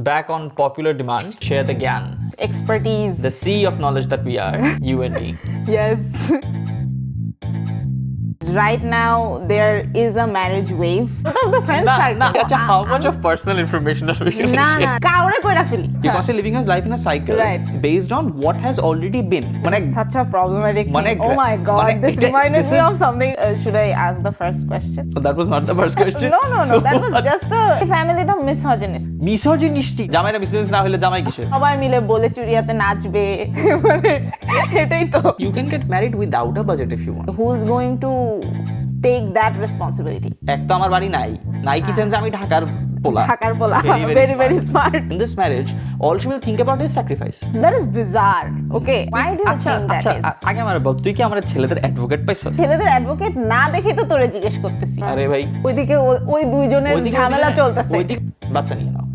Back on popular demand, share the gyan. Expertise. The sea of knowledge that we are, you and me. Yes. Right now, there is a marriage wave. Out of the friend circle. How much of personal information are we going to share? কাউরে কইরা ফেলি। You're constantly living a life in a cycle based on what has already been. Such a problematic thing. Oh my god, this reminded me of something. Should I ask the first question? That was not the first question. No. That was just a family-টা misogynist. Misogynistic. জামাইরা misogynist না হলে জামাই কিসের? সবাই মিলে বলে চুরিয়াতে নাচবে। এটাই তো। You can get married without a budget if you want. Who's going to take that responsibility? এক তো আমার বাড়ি নাই কি সেন্স আমি ঢাকার পোলা very smart. In this marriage all she will think about is sacrifice. That is bizarre. Okay, why do you think that is? আগে আমার বল তুই কি আমার ছেলেদের অ্যাডভোকেট পাইছস? ছেলেদের অ্যাডভোকেট না দেখে তো তোরে জিজ্ঞেস করতেছি। আরে ভাই ওইদিকে ওই দুইজনের ঝামেলা চলতেছে। ওইদিকে বাচ্চা নিয়ে নাও।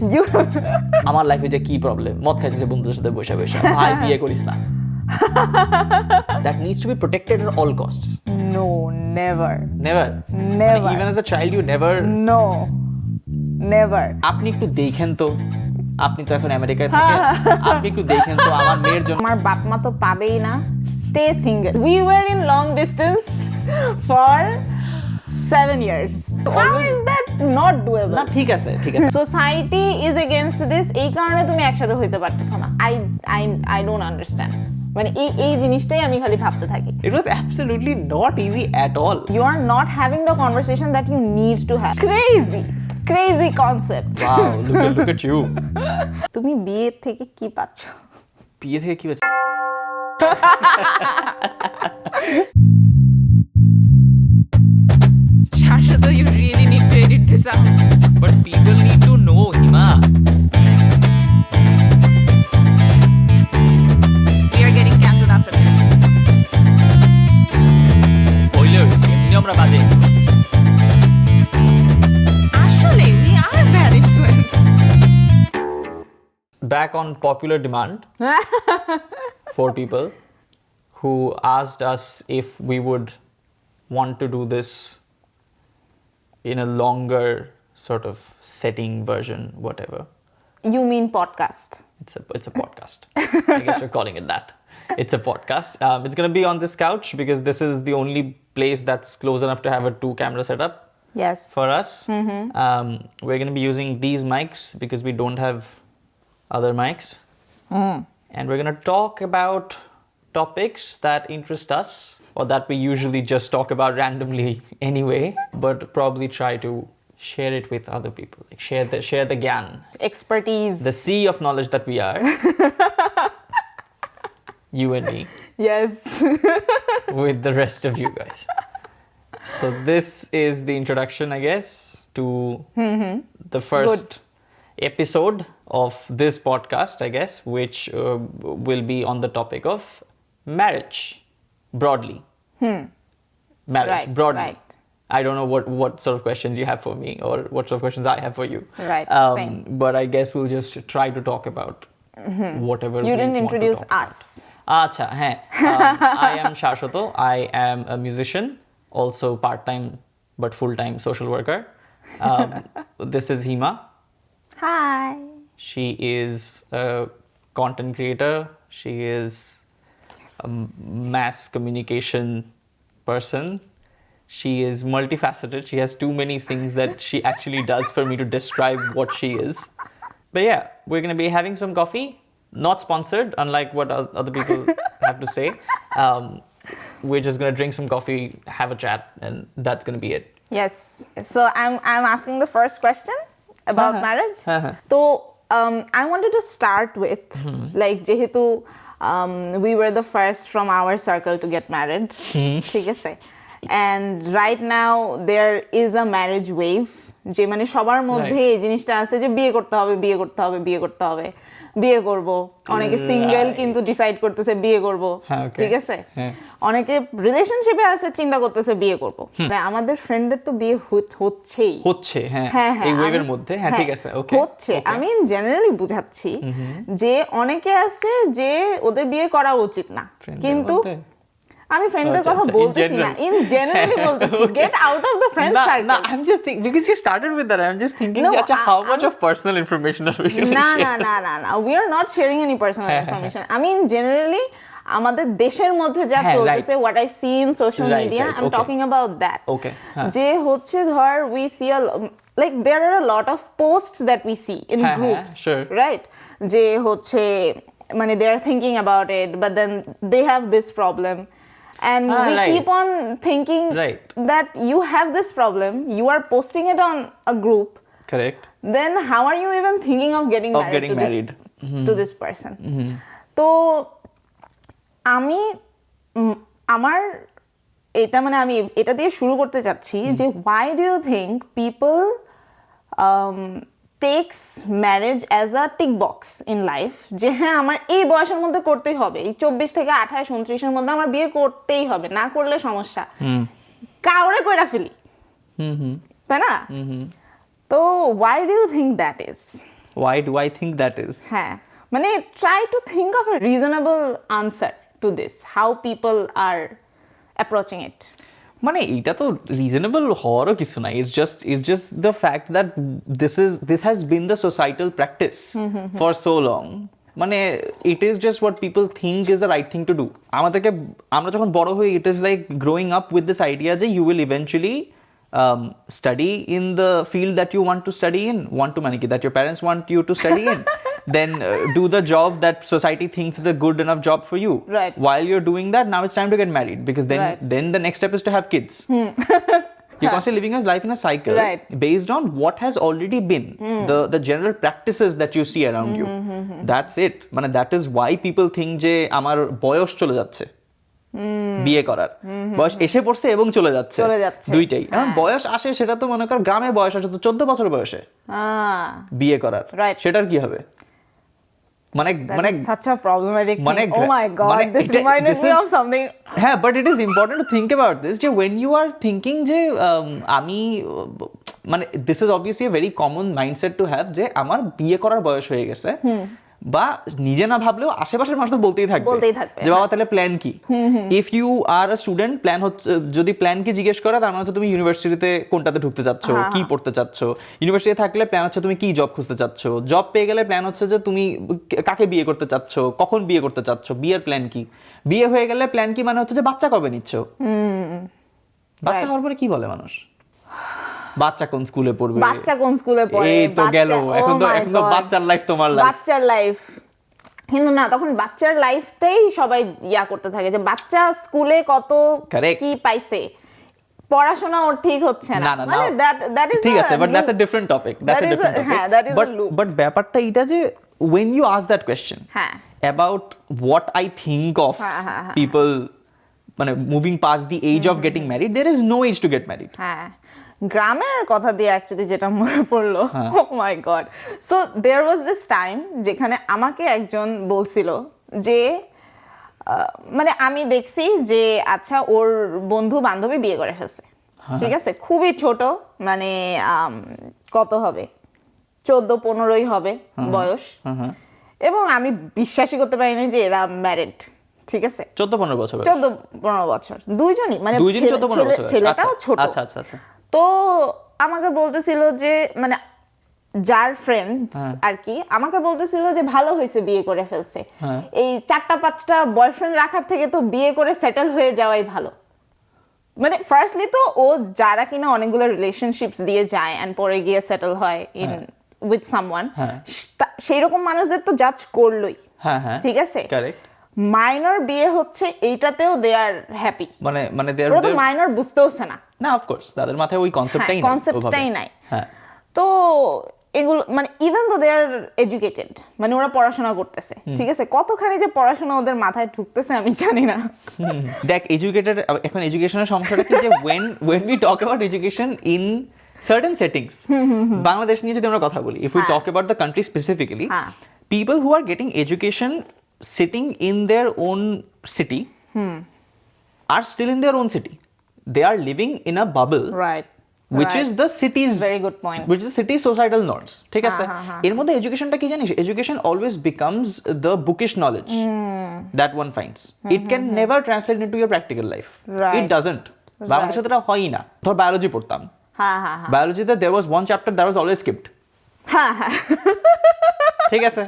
আমার লাইফে যে কি প্রবলেম, মদ খাইতেছে বন্ধুদের সাথে বসে ভাই বিয়ে করিস না। That needs to be protected at all costs. No, never. Even as a child you never. No, never. আপনি একটু দেখেন তো, আপনি তো এখন আমেরিকায় থাকেন, আপনি একটু দেখেন তো আমার মেয়ের জন্য। আমার বাপ মা তো পাবেই না। Stay single. We were in long distance for 7 years. How is that not doable? না ঠিক আছে। Society is against this. এই কারণে তুমি একসাথে হইতে পারতেছো না। I don't understand. মানে এই জিনিসটাই আমি খালি ভাবতে থাকি। It was absolutely not easy at all. You are not having the conversation that you need to have. Crazy concept. Wow, look at you. তুমি বিয়ে থেকে কি পাচ্ছ? বিয়ে থেকে কি পাচ্ছ? Shashwata, you really need to edit this out. But people need to know, Hima. We are getting cancelled after this. Spoilers. আমরা বাজে influence. Actually, we are bad influence. Back on popular demand for people who asked us if we would want to do this in a longer sort of setting version, whatever. You mean podcast? It's a podcast. I guess we're calling it that. It's a podcast. It's going to be on this couch because this is the only place that's close enough to have a 2-camera setup. Yes. For us. We're going to be using these mics because we don't have other mics. And we're going to talk about topics that interest us or that we usually just talk about randomly anyway, but probably try to share it with other people. Like share the gyan. Expertise. The sea of knowledge that we are. You and me. Yes. With the rest of you guys. So this is the introduction, I guess, to the first episode of this podcast, I guess, which will be on the topic of marriage, broadly. Marriage, broadly. Right. I don't know what sort of questions you have for me or what sort of questions I have for you. Right, same. But I guess we'll just try to talk about whatever You we didn't want introduce to talk us. About. Acha, I am Shashwata. I am a musician, also part-time but full-time social worker. This is Hima. Hi. She is a content creator. She is a mass communication person. She is multifaceted. She has too many things that she actually does for me to describe what she is. But yeah, we're going to be having some coffee. Not sponsored, unlike what other people have to say. We're just going to drink some coffee, have a chat, and that's going to be it. Yes. So I'm asking the first question about marriage. So I wanted to start with like যেহেতু we were the first from our circle to get married. ঠিক আছে? And right now there is a marriage wave. যে মানে সবার মধ্যে এই জিনিসটা আছে যে বিয়ে করতে হবে বিয়ে করব। অনেকে সিঙ্গেল কিন্তু ডিসাইড করতেছে বিয়ে করব। ঠিক আছে? অনেকে রিলেশনশিপে আছে চিন্তা করতেছে বিয়ে করব। মানে আমাদের ফ্রেন্ডদের তো বিয়ে হচ্ছে এই ওয়েভের মধ্যে ঠিক আছে ওকে হচ্ছে আমি জেনারেলি বুঝাচ্ছি যে অনেকে আছে যে ওদের বিয়ে করা উচিত না কিন্তু আমি ফ্রেন্ডদের কথা বলতেছি না, ইন জেনারেলি বলতেছি, get out of the friend circle. No, I'm just thinking because you started with that. I'm just thinking, how much of personal information are we going to share? না, we are not sharing any personal information. I mean, generally, আমাদের দেশের মধ্যে যা চলতেছে, what I see in social media, I'm talking about that. Okay. যে হচ্ছে ধর, we see like there are a lot of posts that we see in groups, right? যে হচ্ছে মানে they are thinking about it, but then they have this problem. And we keep on thinking that you have this problem, you are posting it on a group. Correct. Then how are you even thinking of getting married to this person? তো আমি আমার এটা মানে আমি এটা দিয়ে শুরু করতে চাচ্ছি যে why do you think people takes marriage as a tick box in life, যে হ্যাঁ আমার এই বয়সের মধ্যে করতেই হবে, এই 24 থেকে 28 29 এর মধ্যে আমার বিয়ে করতেই হবে, না করলে সমস্যা, কাউরে কইরা ফেলি, তাই না? তো why do you think that is? Why do I think that is? হ্যাঁ, মানে try to think of a reasonable answer to this, how people are approaching it. মানে এটা তো রিজনেবল হওয়ারও কিছু না, it's just the fact that this has been the societal practice for so long. মানে it is just what people think is the right thing to do. আমরা যখন বড় হই, it is like growing up with this idea যে you will eventually study in the field that you want to study in, that your parents want you to study in, then do the job that society thinks is a good enough job for you. Right. While you're doing that, now it's time to get married, because then the next step is to have kids. You're constantly living your life in a cycle based on what has already been the general practices that you see around you. That's it. মানে that is why people think যে আমার বয়স চলে যাচ্ছে বিয়ে করার, বয়স এসে পড়ছে এবং চলে যাচ্ছে দুইটাই। বয়স আসে, সেটা তো মনে কর গ্রামে বয়স আসে তো 14 বছর বয়সে বিয়ে করার, সেটার কি হবে? মানে such a problematic thing. Oh my god, this reminded me of something. হ্যাঁ, but it is important to think about this, যে when you are thinking যে আমি মানে this is obviously a very common mindset to have, যে আমার বিয়ে করার বয়স হয়ে গেছে, বা নিজে না ভাবলেও আশেপাশের মানুষ তো বলতেই থাকবে যে বাবা তাহলে প্ল্যান কি। If you are a student, plan হচ্ছে, যদি প্ল্যান কি জিজ্ঞেস করে, তার মানে হচ্ছে তুমি ইউনিভার্সিটিতে কোনটাতে ঢুকতে চাচ্ছ, কি পড়তে চাচ্ছ। ইউনিভার্সিটি থাকলে প্ল্যান হচ্ছে তুমি কি জব খুঁজতে চাচ্ছ। জব পেয়ে গেলে প্ল্যান হচ্ছে যে তুমি কাকে বিয়ে করতে চাচ্ছ, কখন বিয়ে করতে চাচ্ছ, বিয়ের প্ল্যান কি। বিয়ে হয়ে গেলে প্ল্যান কি মানে হচ্ছে যে বাচ্চা কবে নিচ্ছ। বাচ্চা হওয়ার পরে কি বলে মানুষ, বাচ্চা কোন স্কুলে পড়বে, এই তো গেল, এখন তো বাচ্চার লাইফ, তোমার লাইফ, বাচ্চার লাইফ। কিন্তু না, তখন বাচ্চার লাইফটাই সবাই করতে থাকে যে বাচ্চা স্কুলে কত কি পাইছে, পড়াশোনা ওর ঠিক হচ্ছে না, মানে that is ঠিক আছে, but that's a different topic, but ব্যাপারটা এটা যে when you ask that question about what I think of people মানে moving past the age of getting married, there is no age to get married. গ্রামের কথা দিয়ে actually যেটা মনে পড়লো, oh my god, so there was this time যেখানে আমাকে একজন বলছিল যে মানে আমি দেখছি যে আচ্ছা ওর বন্ধু বান্ধবী বিয়ে করে ফেলছে, ঠিক আছে, খুবই ছোট, মানে কত হবে 14-15 হবে বয়স, এবং আমি বিশ্বাসই করতে পারিনি যে এরা ম্যারিড, ঠিক আছে, 14-15 বছর দুইজনই, মানে ছেলেটাও ছোট। আচ্ছা। তো আমাকে বলতেছিল যে মানে যার ফ্রেন্ডস আর কি, আমাকে বলতেছিল যে ভালো হয়েছে বিয়ে করে ফেলছে, এই 4-5টা বয়ফ্রেন্ড রাখার থেকে তো বিয়ে করে সেটেল হয়ে যাওয়াই ভালো। মানে ফার্স্টলি তো ও যারা কিনা অনেকগুলো রিলেশনশিপস দিয়ে যায় এন্ড পরে গিয়ে সেটেল হয় ইন উইথ সামওয়ান, সেই রকম মানুষদের তো জাজ করলোই, ঠিক আছে, কারেক্ট। মাইনর বিয়ে হচ্ছে এইটাতেও দে আর হ্যাপি, মানে দে আর মাইনর বুঝতেওছে না, অফ কোর্স তাদের মাথায় ওই কনসেপ্টটাই নাই। তো এগুলো মানে even though they are educated, মানে ওরা পড়াশোনা করতেছে, ঠিক আছে, কতখানি যে পড়াশোনা ওদের মাথায় ঢুকতেছে আমি জানি না। দেখ, এডুকেটেড, এখন এডুকেশনের সমস্যাটা কি যে when we talk about education in certain settings, Bangladesh নিয়ে যদি আমরা কথা বলি, if we talk about the country specifically, people who are getting education sitting in their own city are still in their own city. They are living in a bubble, right, which is the city's very good point, which is the city's societal norms. ঠিক আছে, এর মধ্যে এডুকেশনটা কি জানিস, education always becomes the bookish knowledge that one finds. It can never translate into your practical life. It doesn't. বাংলাদেশে তো এটা হয়ই না। ধর বায়োলজি পড়তাম, বায়োলজিতে there was one chapter that was always skipped. ঠিক আছে,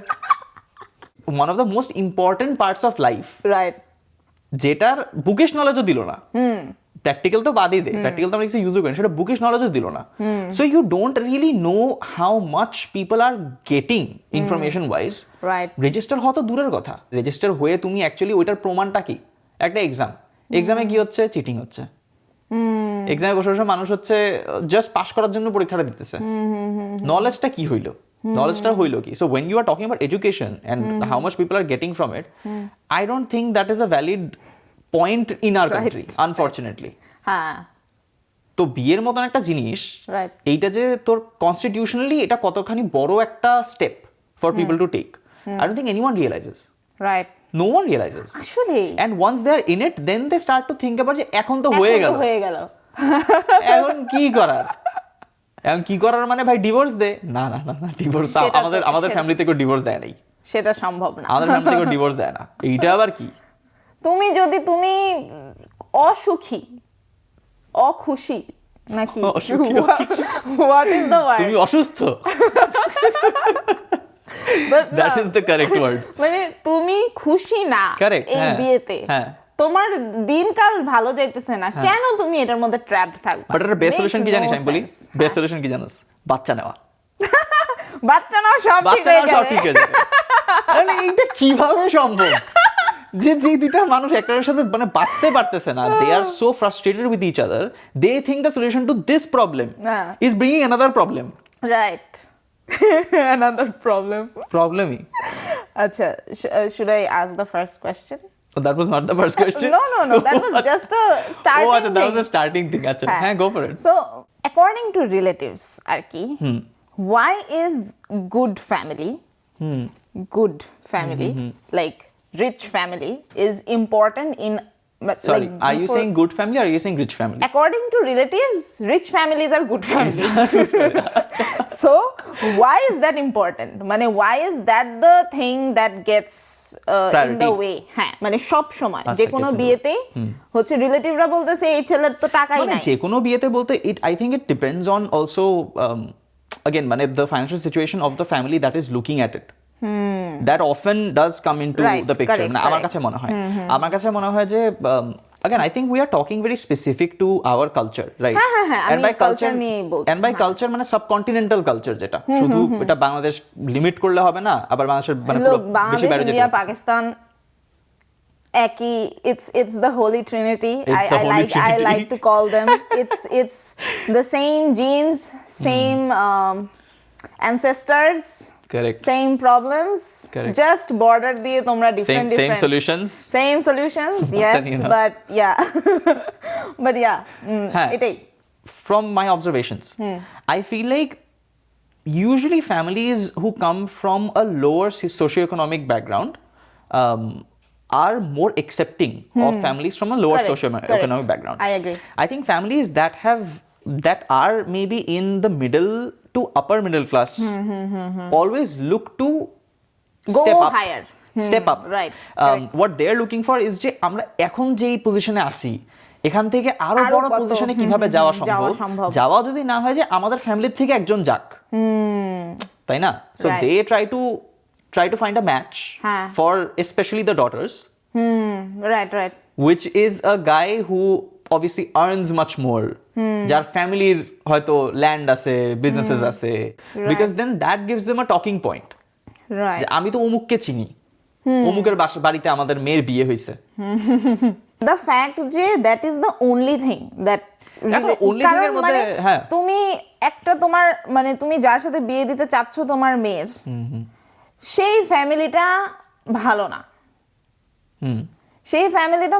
one of the most important parts of life, right, যেটার বুকিশ নলেজও দিল না, প্র্যাকটিক্যাল তো বাদই দে, প্র্যাকটিক্যাল তো আমরা কিছু ইউজও করি, সেটা বুকিশ নলেজও দিল না। So you don't really know how much people are getting information wise. Register হওয়া তো দূরের কথা, রেজিস্টার হয়ে তুমি অ্যাকচুয়ালি ওইটার প্রমাণটা কি? একটা এক্সামে কি হচ্ছে? চিটিং হচ্ছে। এক্সামে বসে বসে মানুষ হচ্ছে জাস্ট পাস করার জন্য পরীক্ষাটা দিতেছে। নলেজটা কি হইলো? নলেজটা হইলো কি? So when you are talking about education and how much people are getting from it, I don't think that is a valid point in our country, unfortunately. তো বিয়ের মতন একটা জিনিস, এইটা যে তোর কনস্টিটিউশনালি এটা কতখানি বড় একটা step for people to take, I don't think anyone realizes. Right, no one realizes actually, and once they are in it then they start to think about যে এখন তো হয়ে গেল এখন কি করার মানে ভাই ডিভোর্স দে, না ডিভোর্স আমাদের ফ্যামিলি থেকে ডিভোর্স দেয় নাই, সেটা সম্ভব না, আমাদের ফ্যামিলি থেকে ডিভোর্স দেয় না। এইটা আবার কি? তুমি অসুখী, অখুশি নাকি what is the word? তুমি অসুস্থ, that is the correct word. মানে তুমি খুশি না এই বিয়েতে, তোমার দিনকাল ভালো যাইতেছে না, কেন তুমি এটার মধ্যে ট্র্যাপড থাকবে? বাট এর বেস্ট সলিউশন কি জানিস? আমি বলি বেস্ট সলিউশন কি জানিস? বাচ্চা নেওয়া সব ঠিক হয়ে যাবে। মানে এইটা কিভাবে সম্ভব যে দুইটা মানুষ একটার সাথে মানে বাঁচতে পারতেছে না, they are so frustrated with each other, they think the solution to this problem is bringing another problem. Right, another problem. Acha, should I ask the first question? Oh, that was not the first question. No, that was just a starting thing. That was a starting thing. Acha, go for it. So, according to relatives, Arki, why is good family, like rich family, is important in? Sorry, are you saying good family or are you saying rich family? According to relatives, rich families are good families. So, why is that important? Mane, why is that the thing that gets in the way? হ্যাঁ, মানে সব সময় যে কোনো বিয়েতে হচ্ছে রিলেটিভরা বলতেছে এই ছেলের তো টাকাই নাই। যে কোনো বিয়েতে বলতে I think it depends on also again মানে the financial situation of the family that is looking at it. That often does come into the picture. আমার কাছে মনে হয় যে again I think we are talking very specific to our culture, right? And by culture মানে subcontinental culture, যেটা শুধু এটা Bangladesh limit করলে হবে না, আবার বাংলাদেশের মানে বেশি বাইরে যেতে, পাকিস্তান একই, it's the holy trinity. I like to call them. It's the same genes, same ancestors. Correct. Same problems. Correct. Just border diye tomra different same solutions. Yes, but yeah. Etai from my observations, I feel like usually families who come from a lower socioeconomic background are more accepting of families from a lower socioeconomic background. I agree. I think families that are maybe in the middle to upper middle class always look to step up higher, step up, right. What they are looking for is যে আমরা এখন যেই পজিশনে আছি এখান থেকে আরো বড় পজিশনে কিভাবে যাওয়া সম্ভব, যাওয়া যদি না হয় যে আমাদের ফ্যামিলি থেকে একজন যাক, তাই না? So they try to find a match for especially the daughters, right, which is a guy who obviously earns much more, যার ফ্যামিলির হয়তো ল্যান্ড আছে, বিজনেসেস আছে, because then that gives them a talking point, right? যে আমি তো অমুককে চিনি, অমুকের বাড়িতে আমাদের মেয়ের বিয়ে হয়েছে। The fact যে that is the only thing that তুমি একটা তোমার মানে তুমি যার সাথে বিয়ে দিতে চাচ্ছ তোমার মেয়ের, সেই ফ্যামিলিটা ভালো না, সেই ফ্যামিলিটা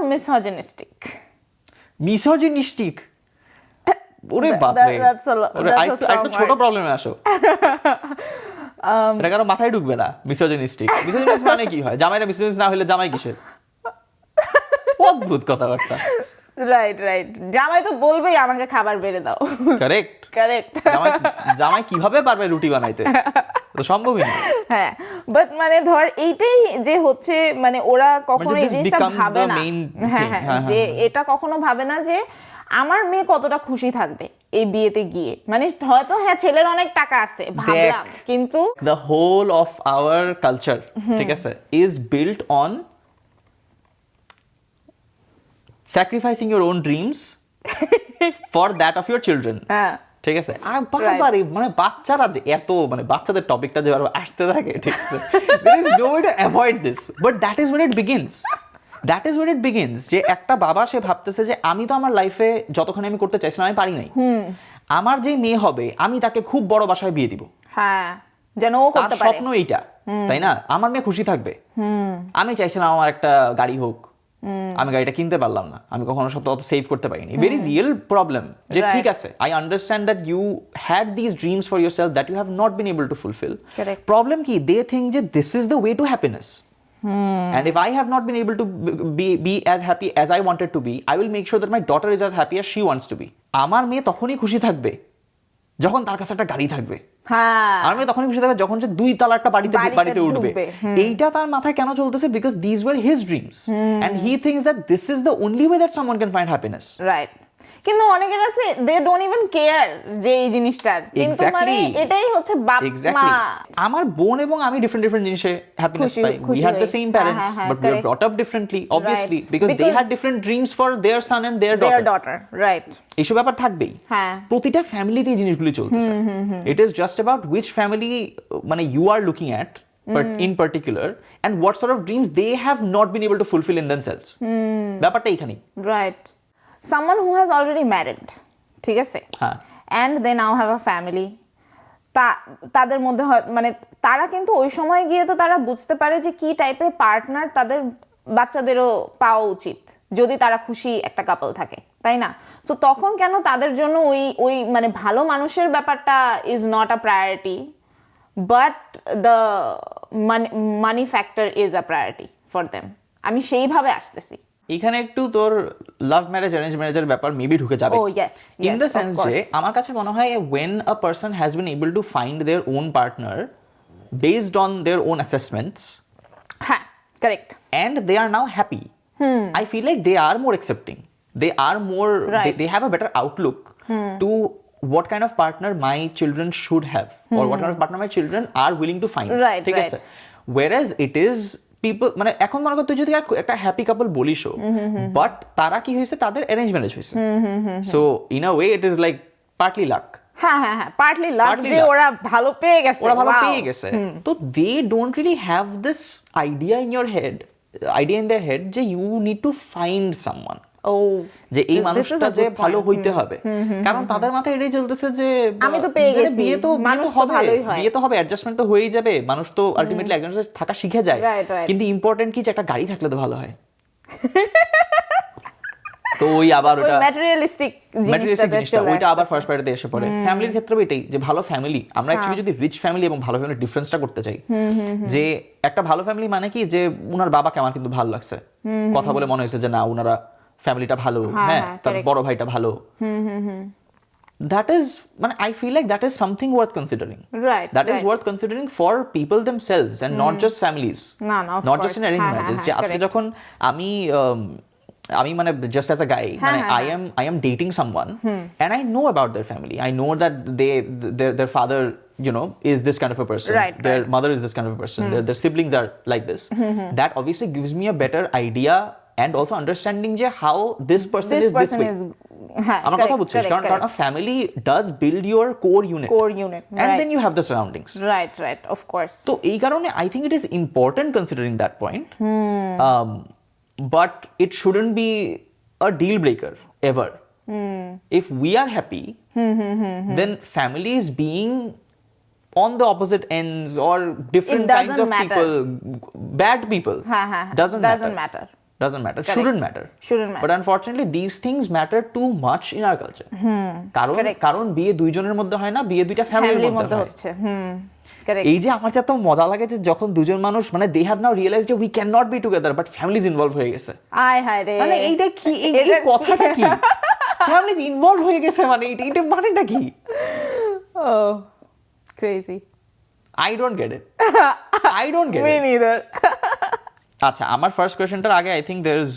মিসোজিনিস্টিক। ওরে বাপ রে, একটা ছোট প্রবলেমে আসো, এটা কারো মাথায় ঢুকবে না। মিসোজিনিস্টিক মানে কি হয়? জামাইরা মিসোজিনিস্ট না হলে জামাই কিসের? অদ্ভুত কথাবার্তা। রাইট রাইট, জামাই তো বলবেই আমাকে খাবার বেড়ে দাও। Correct correct. জামাই কিভাবে পারবে রুটি বানাইতে, তো সম্ভবই না। হ্যাঁ, বাট মানে ধর এইটাই যে হচ্ছে মানে ওরা কখনো এই জিনিসটা ভাবে না, হ্যাঁ হ্যাঁ, যে এটা কখনো ভাবে না যে আমার মেয়ে কতটা খুশি থাকবে এই বিয়েতে গিয়ে। মানে হয়তো হ্যাঁ ছেলের অনেক টাকা আছে ভাবলাম, কিন্তু the whole of our culture, ঠিক আছে, is built on sacrificing your own dreams for that of your children. ঠিক আছে, আর বারবারই মানে বাচ্চারা যে এত মানে বাচ্চাদের টপিকটা যে বারবার আসতে থাকে, ঠিক আছে, there is no way to avoid this, but that is when it begins. That is when it begins, যে একটা বাবা সে ভাবতেছে যে আমি তো আমার লাইফে যতখানি আমি করতে চাইছিলাম আমি পারি নাই, আমার যে মেয়ে হবে আমি তাকে খুব বড় বাসায় বিয়ে দিব, হ্যাঁ যেন ও করতে পারে, স্বপ্ন এইটা, তাই না, আমার মেয়ে খুশি থাকবে। আমি চাইছিলাম আমার একটা গাড়ি হোক, আমি গাড়িটা কিনতে পারলাম না, আমি কখনো সত্য অত সেভ করতে পারিনি, ভেরি রিয়েল প্রবলেম। যে ঠিক আছে, I understand that you had this dreams for yourself that you have not been able to fulfil. Problem কি, দে থিঙ্ক যে this is the way to happiness, and if I have not been able to be as happy as I wanted to be, I will make sure that my daughter is as happy as she wants to be. আমার মেয়ে তখনই খুশি থাকবে যখন তার কাছে একটা গাড়ি থাকবে, আর মেয়ে তখনই খুশি থাকবে যখন সে 2 তলা একটা বাড়িতে উঠবে। এইটা তার মাথায় কেন চলতেছে? Because these were his dreams and he thinks that this is the only way that someone can find happiness. Right. কিন্তু অনেকের আছে দে ডোন্ট ইভেন কেয়ার যে এই জিনিসটার, কিন্তু মানে এটাই হচ্ছে বাপ মা। আমার বোন এবং আমি ডিফারেন্ট জিনিসে happiness pi. We had the same parents but we were brought up differently obviously because they had different dreams for their son and their daughter. Right. এইসব ব্যাপার থাকবেই, প্রতিটা ফ্যামিলিতে এই জিনিসগুলো চলতেছে। It is just about which family মানে you are looking at but in particular and what sort of dreams they have not been able to fulfill in themselves. ব্যাপারটা এইখানেই। Right. Someone who has already married, ঠিক আছে, and they now have a family, তাদের মধ্যে মানে তারা কিন্তু ওই সময় গিয়ে তো তারা বুঝতে পারে যে কি টাইপের পার্টনার তাদের বাচ্চাদেরও পাওয়া উচিত যদি তারা খুশি একটা কাপল থাকে, তাই না? তো তখন কেন তাদের জন্য ওই মানে ভালো মানুষের ব্যাপারটা is not a priority, but the money factor is a priority for them. আমি সেইভাবে আসতেছি। এখানে একটু তোর লাভ ম্যারেজ অ্যারেঞ্জ ম্যারেজের ব্যাপার মেবি ঢুকে যাবে, ইন দ্য সেন্স যে আমার কাছে মনে হয় when a person has been able to find their own partner based on their own assessments, হ্যাঁ correct, and they are now happy, I feel like they are more accepting, they are more they have a better outlook to what kind of partner my children should have or what kind of partner my children are willing to find, ঠিক আছে? whereas it is people মানে এখন মনে কর তুই যদি একটা happy couple বলিসও, but তারা কি হয়েছে, তাদের অ্যারেঞ্জ ম্যারেজ হয়েছে, so in a way it is like partly luck. হ্যাঁ পার্টলি লাক যে ওরা ভালো পেয়ে গেছে, তো they don't really have this idea in their head যে you need to find someone, যে এই মানুষটা যে ভালো হইতে হবে, কারণ তাদের মাথায় এটাই চলতেছে যে আমি তো পেয়ে গেছি, বিয়ে তো ভালোই হয়, বিয়ে তো হবে, অ্যাডজাস্টমেন্ট তো হয়েই যাবে, মানুষ তো আলটিমেটলি একজনের সাথে থাকা শিখে যায়, কিন্তু ইম্পর্টেন্ট কি যে একটা গাড়ি থাকলে তো ভালো হয়। তো ওই আবার ওটা ম্যাটেরিয়ালিস্টিক জিনিসটা ওইটা আবার ফার্স্ট প্রায়োরিটিতে এসে পড়ে। ফ্যামিলির ক্ষেত্রেও এটাই, যে ভালো ফ্যামিলি, আমরা অ্যাকচুয়ালি যদি রিচ ফ্যামিলি এবং ভালো ফ্যামিলির ডিফারেন্সটা করতে চাই, যে একটা ভালো ফ্যামিলি মানে কি, যে উনার বাবাকে আমার কিন্তু ভালো লাগছে, কথা বলে মনে হয়েছে যে না উনারা ফ্যামিলিটা ভালো, হ্যাঁ তার বড় ভাইটা ভালো, that is মানে I feel like that is something worth considering, that is worth considering for people themselves and not just families, not just in arranged marriages. যে আজকে যখন আমি মানে just as a guy মানে I am dating someone and I know about their family, I know that their father you know is this kind of a person, their mother is this kind of a person, their siblings are like this, that obviously gives me a better idea and also understanding যে how this person is this way. আমার কথা বুঝছিস, কারণ a family does build your core unit and then you have the surroundings, right of course. তো এই কারণে I think it is important considering that point, but it shouldn't be a deal breaker ever. If we are happy, then families being on the opposite ends or different kinds of people, bad people, doesn't matter. Shouldn't matter. But unfortunately these things matter too much in our culture. কারণ বিয়ে দুইজনের মধ্যে হয় না, বিয়ে দুইটা ফ্যামিলির মধ্যে হচ্ছে। correct. এই যে আমার যা তো মজা লাগে যে যখন দুজন মানুষ মানে দে হ্যাভ নাও রিয়েলাইজ যে we can not be together but families involve হয়ে গেছে আয় হায় রে মানে এইটা কি এই কথাটা কি ফ্যামিলিজ ইনভলভ হয়ে গেছে মানে এটা মানেটা কি oh crazy I don't get it I don't get me it neither আচ্ছা আমার ফার্স্ট কোয়েশ্চনটার আগে I think there is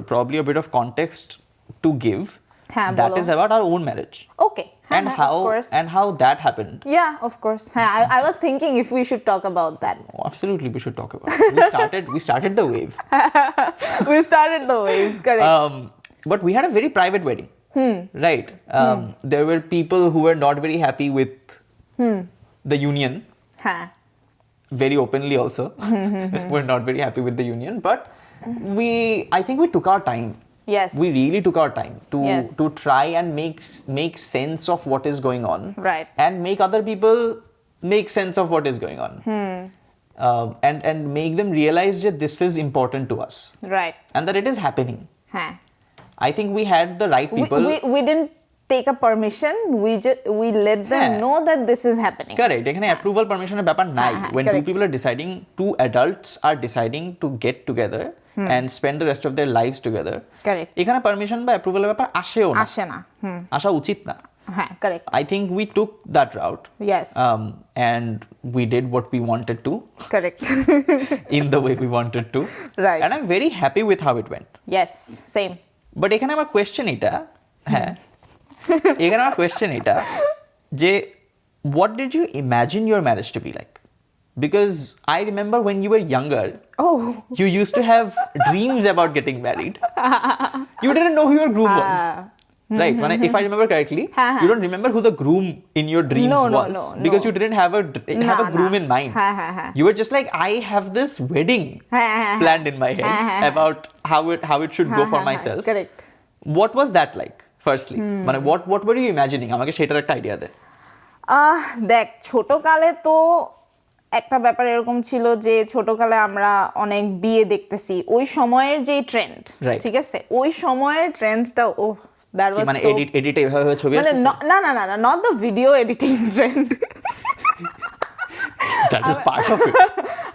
probably a bit of context to give that is about our own marriage okay and how that happened yeah of course I was thinking if we should talk about that absolutely we should talk about it. we started the wave we started the wave correct but we had a very private wedding right there were people who were not very happy with the union very openly also were not very happy with the union but I think we took our time yes we really took our time Yes. to try and make sense of what is going on Right. and make other people make sense of what is going on and make them realize that this is important to us right and that it is happening huh. I think we had the right people we didn't take a permission we let them হ্যাঁ। know that this is happening correct এখানে approval permission এর ব্যাপার নাই when two correct. people are deciding two adults are deciding to get together and spend the rest of their lives together correct এখানে permission বা অ্যাপ্রুভালের ব্যাপার আসেও না আসে না আসা উচিত না হ্যাঁ correct I think we took that route yes and we did what we wanted to correct in the way we wanted to Right. and I'm very happy with how it went yes same but এখানে আমার question এটা হ্যাঁ এখানে আমার question এটা যে what did you imagine your marriage to be like because I remember when you were younger oh you used to have dreams about getting married you didn't know who your groom was right when if I remember correctly you don't remember who the groom in your dreams No, was no, because no. you didn't have a groom in mind you were just like I have this wedding planned in my head about how it should go for myself correct what was that like firstly মানে what were you imagining আমাকে সেটার একটা idea দে দেখ ছোটকালে তো একটা ব্যাপার এরকম ছিল যে ছোটকালে আমরা অনেক বিয়ে দেখতেছি ওই সময়ের যে ট্রেন্ড Right. ঠিক আছে ওই সময়ের ট্রেন্ডটা ও দ্যাট ওয়াজ মানে এডিট এভাবে ছবি মানে আসছে না না না না not the video editing trend that is part of it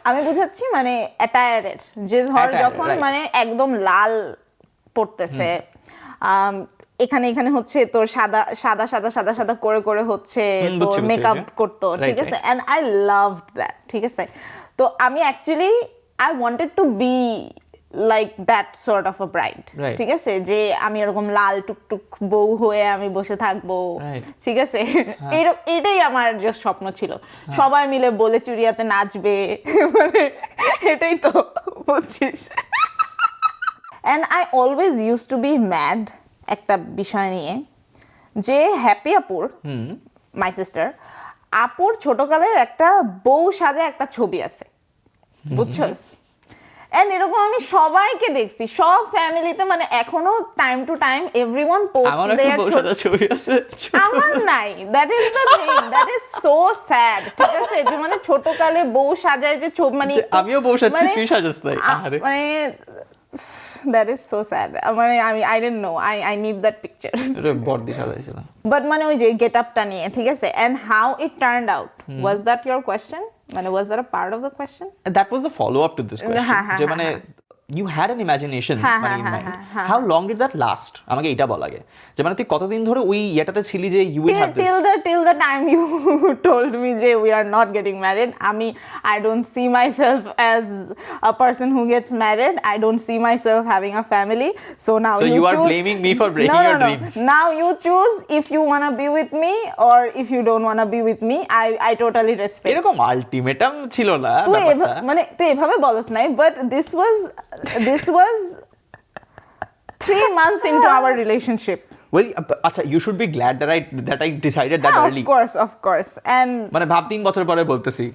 আমি বুঝাচ্ছি মানে অ্যাটায়ারের যে ধর Attire, যখন right. মানে একদম লাল পড়তেছে এখানে এখানে হচ্ছে তোর সাদা সাদা সাদা সাদা সাদা করে করে হচ্ছে তোর বুঝছি, মেকআপ বুঝছি। করতো ঠিক Right, আছে এন্ড আই লাভড দ্যাট ঠিক আছে তো আমি actually I wanted to be like that sort of a bride Right. ঠিক আছে যে আমি এরকম লাল টুকটুক বউ হয়ে আমি বসে থাকবো Right. ঠিক আছে এটাই আমার জাস্ট স্বপ্ন ছিল সবাই মিলে বলে চুরিয়াতে নাচবে মানে এটাই তো বুঝছিস and I always used to be mad একটা বিষয় নিয়ে যে হ্যাপি আপুর মাই সিস্টার আপুর ছোটকালের একটা বউ সাজা একটা ছবি আছে বুঝছস এন্ড এরকম আমি সবাইকে দেখছি সব ফ্যামিলিতে মানে এখনো time to time everyone post আমার একটা বউ সাদা ছবি আছে আমার নাই that is the thing that is so sad ঠিক আছে যে মানে ছোটকালে বউ সাজায় যে ছবি মানে আমিও বউ সাজছি তুই সাজাস তাই আরে মানে that is so sad মানে I didn't know I need that picture এটা বড়দি সাজাইছিল but মানে ওই যে গেট আপটা নিয়ে ঠিক আছে and how it turned out was that your question মানে was that a part of the question that was the follow up to this question যে মানে you had an imagination মানে in mind how long did that last আমাকে এটা বল আগে যে মানে তুই কতদিন ধরে ওই ইয়েটাতে ছিলি যে you will have this till the time you told me যে we are not getting married I don't see myself as a person who gets married I don't see myself having a family so now so you are choose, blaming me for breaking your dreams now you choose if you want to be with me or if you don't want to be with me I totally respect এরকম ultimatum ছিল না মানে তুই এভাবে বলছ নাই but this was 3 months into our relationship well acha you should be glad that I decided that early of course and মানে ভাব 3 বছর পরে বলতেছি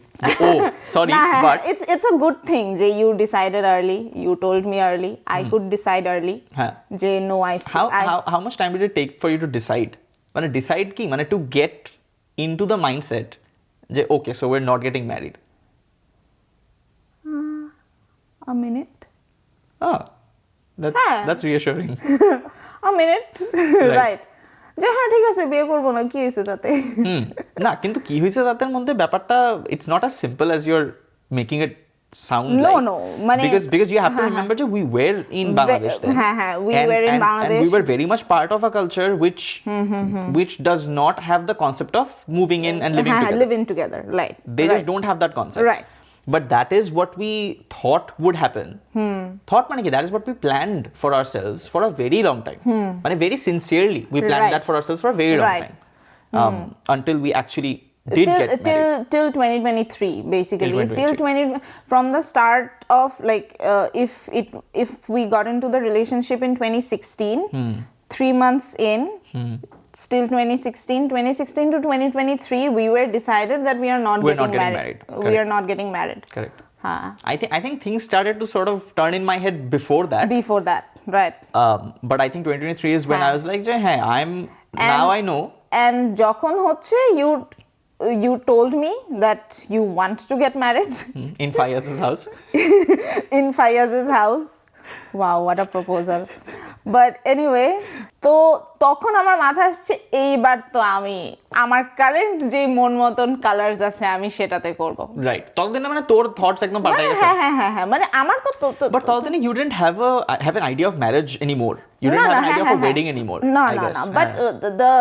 ও sorry but it's a good thing যে you decided early you told me early I could decide early হ্যাঁ যে no how much time did it take for you to decide মানে decide কি মানে to get into the mindset যে okay so we're not getting married a minute oh that's reassuring a minute right যে হ্যাঁ ঠিক আছে বিয়ে করবো না, কি হয়েছে তাতে। না কিন্তু কি হয়েছে তাদের মধ্যে ব্যাপারটা it's not as simple as you're making it sound No, like. no, মানে because you have to remember that we were in Bangladesh then. we were in Bangladesh. And we were very much part of a culture which does not have the concept of moving in and living together, right. They just don't have that concept. Right. But that is what we thought would happen. Thought মানে কি, that is what we planned for ourselves for a very long time. মানে very sincerely we planned Right. that for ourselves for a very long Right. time. Until we actually did get married. Till 2023 basically. Till 2023. From the start of like if we got into the relationship in 2016, 3 months in, still 2016 to 2023 we were decided that we are not getting married. We are not getting married. Correct. I think things started to sort of turn in my head before that. Right. But I think 2023 is when I was like, hey, now I know. And যখন হচ্ছে you told me that you want to get married in Fayaz's house. In Fayaz's house. Wow, what a proposal. But anyway, তো তখন আমার মাথায় আসছে এইবার তো আমি আমার কারেন্ট যে মন মতন কালার্স আছে আমি সেটাতে করব। রাইট, ততদিন মানে তোর থটস একদম পাল্টে গেছে। হ্যাঁ মানে আমার তো বাট ততদিন you didn't have an idea of marriage anymore. You didn't have an idea of a wedding anymore. No. But the